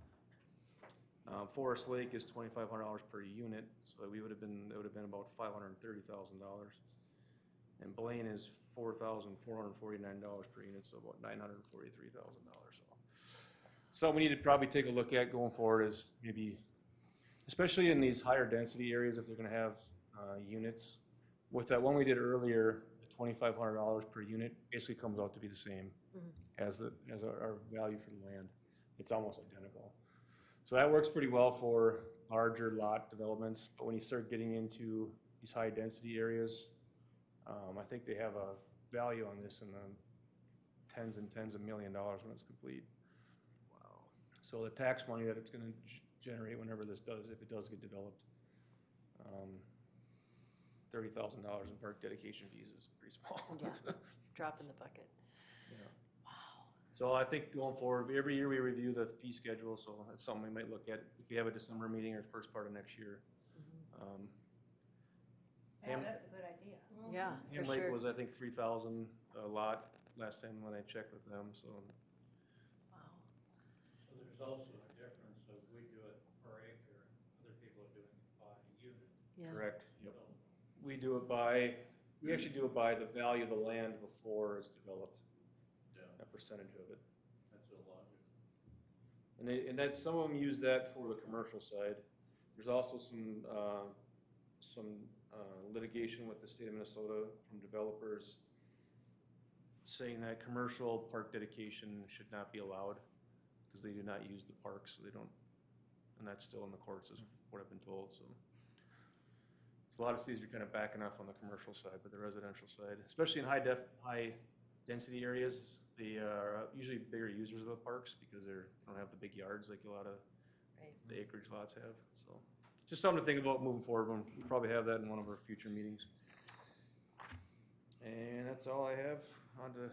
Speaker 4: Forest Lake is $2,500 per unit, so it would have been about $530,000. And Blaine is $4,449 per unit, so about $943,000. So we need to probably take a look at going forward is maybe, especially in these higher density areas, if they're gonna have units. With that one we did earlier, the $2,500 per unit basically comes out to be the same as our value for the land. It's almost identical. So that works pretty well for larger lot developments, but when you start getting into these high density areas, I think they have a value on this in the tens and tens of $1 million when it's complete.
Speaker 1: Wow.
Speaker 4: So the tax money that it's gonna generate whenever this does, if it does get developed, $30,000 in park dedication fees is pretty small.
Speaker 3: Yeah. Drop in the bucket.
Speaker 4: Yeah.
Speaker 3: Wow.
Speaker 4: So I think going forward, every year we review the fee schedule, so that's something we might look at if we have a December meeting or first part of next year.
Speaker 7: Yeah,
Speaker 4: Ham-
Speaker 7: that's a good idea.
Speaker 3: Yeah, for
Speaker 4: Ham Lake
Speaker 3: sure.
Speaker 4: was, I think, 3,000 a lot last time when I checked with them, so.
Speaker 3: Wow.
Speaker 5: So there's also a difference of we do it per acre, other people are doing it by unit.
Speaker 3: Yeah.
Speaker 4: Correct, yep.
Speaker 5: So
Speaker 4: We actually do it by the value of the land before it's developed,
Speaker 5: Yeah,
Speaker 4: a percentage of it.
Speaker 5: that's a lot.
Speaker 4: And that, some of them use that for the commercial side. There's also some litigation with the state of Minnesota from developers saying that commercial park dedication should not be allowed because they do not use the parks, so they don't, and that's still in the courts is what I've been told, so. So a lot of cities are kind of backing off on the commercial side, but the residential side, especially in high density areas, they are usually bigger users of the parks because they don't have the big yards like a lot of
Speaker 3: Right.
Speaker 4: the acreage lots have, so. Just something to think about moving forward, we'll probably have that in one of our future meetings. And that's all I have, on to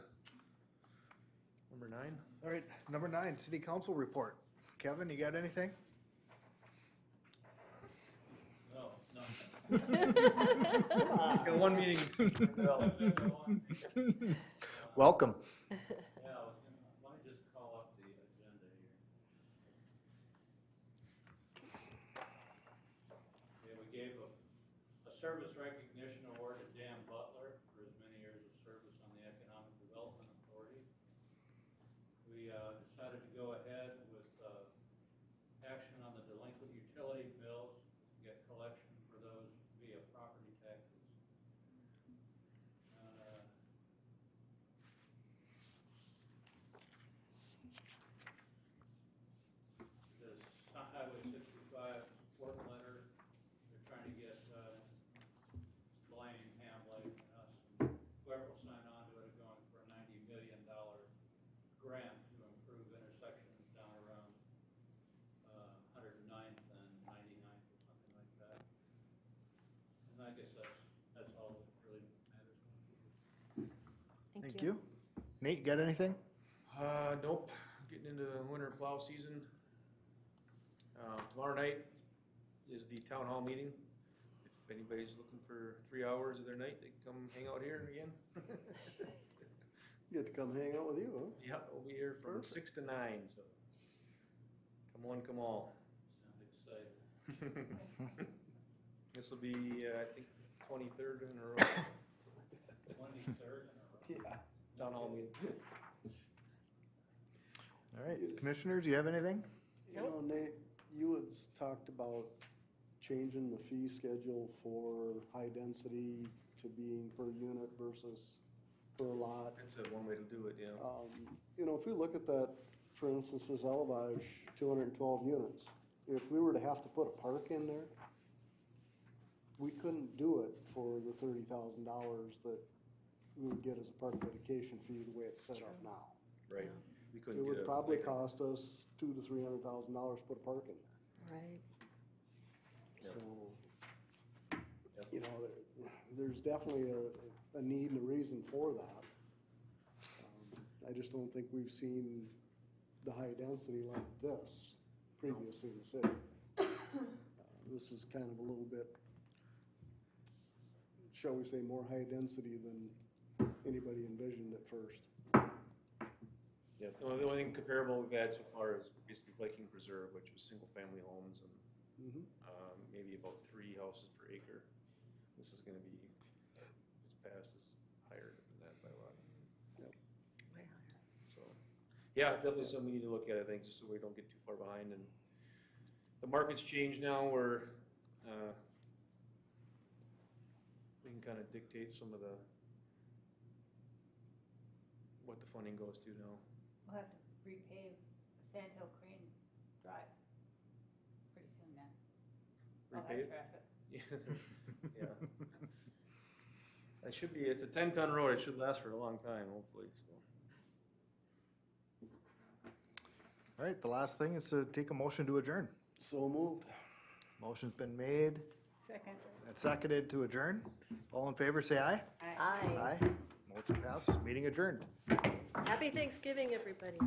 Speaker 4: number 9.
Speaker 1: All right, number 9, city council report. Kevin, you got anything?
Speaker 5: No, no.
Speaker 4: It's got one meeting.
Speaker 1: Welcome.
Speaker 5: Yeah, it was service recognition award to Dan Butler for his many years of service on the Economic Development Authority. We decided to go ahead with action on the delinquent utility bills, get collection for those via property taxes. This Highway 65 support letter, they're trying to get Blaine, Hamley, and us, and whoever will sign on to it, are going for a $90 million grant to improve intersections down around 109th and 99th or something like that. And I guess that's all that really matters going forward.
Speaker 1: Thank you. Nate, you got anything?
Speaker 4: Nope, getting into the winter plow season. Tomorrow night is the town hall meeting. If anybody's looking for 3 hours of their night, they can come hang out here again.
Speaker 6: Get to come hang out with you, huh?
Speaker 4: Yeah, we'll be here from 6 to 9, so come one, come all.
Speaker 5: Sound exciting.
Speaker 4: This will be, I think, 23rd in a row.
Speaker 5: 23rd in a row.
Speaker 4: Yeah, town hall meeting.
Speaker 1: All right, commissioners, you have anything?
Speaker 6: You know, Nate, you had talked about changing the fee schedule for high density to being per unit versus per lot.
Speaker 4: That's one way to do it, yeah.
Speaker 6: You know, if we look at that, for instance, this Elevage, 212 units, if we were to have to put a park in there, we couldn't do it for the $30,000 that we would get as a park dedication fee the way it's set up now.
Speaker 4: Right. We couldn't
Speaker 6: It
Speaker 4: get
Speaker 6: would
Speaker 4: a
Speaker 6: probably
Speaker 4: playground.
Speaker 6: cost us $200,000 to $300,000 to put a park in there.
Speaker 3: Right.
Speaker 4: Yep.
Speaker 6: So,
Speaker 4: Yep.
Speaker 6: you know, there's definitely a need and a reason for that. I just don't think we've seen the high density like this previously in the city. This is kind of a little bit, shall we say, more high density than anybody envisioned at first.
Speaker 4: Yeah, the only thing comparable we've had so far is basically Viking Preserve, which was single-family homes and maybe about 3 houses per acre. This is gonna be, it's passed is higher than that by a lot.
Speaker 3: Way higher.
Speaker 4: So, yeah, definitely something we need to look at, I think, just so we don't get too far behind. And the market's changed now where we can kind of dictate some of what the funding goes to now.
Speaker 7: We'll have to repave Sand Hill Crane Drive pretty soon then. All that
Speaker 4: Repave?
Speaker 7: traffic.
Speaker 4: Yeah. It should be, it's a 10-ton road, it should last for a long time, hopefully, so.
Speaker 1: All right, the last thing is to take a motion to adjourn.
Speaker 6: So moved.
Speaker 1: Motion's been made
Speaker 7: Second.
Speaker 1: and seconded to adjourn. All in favor, say aye.
Speaker 3: Aye.
Speaker 1: Motion passes, meeting adjourned.
Speaker 3: Happy Thanksgiving, everybody.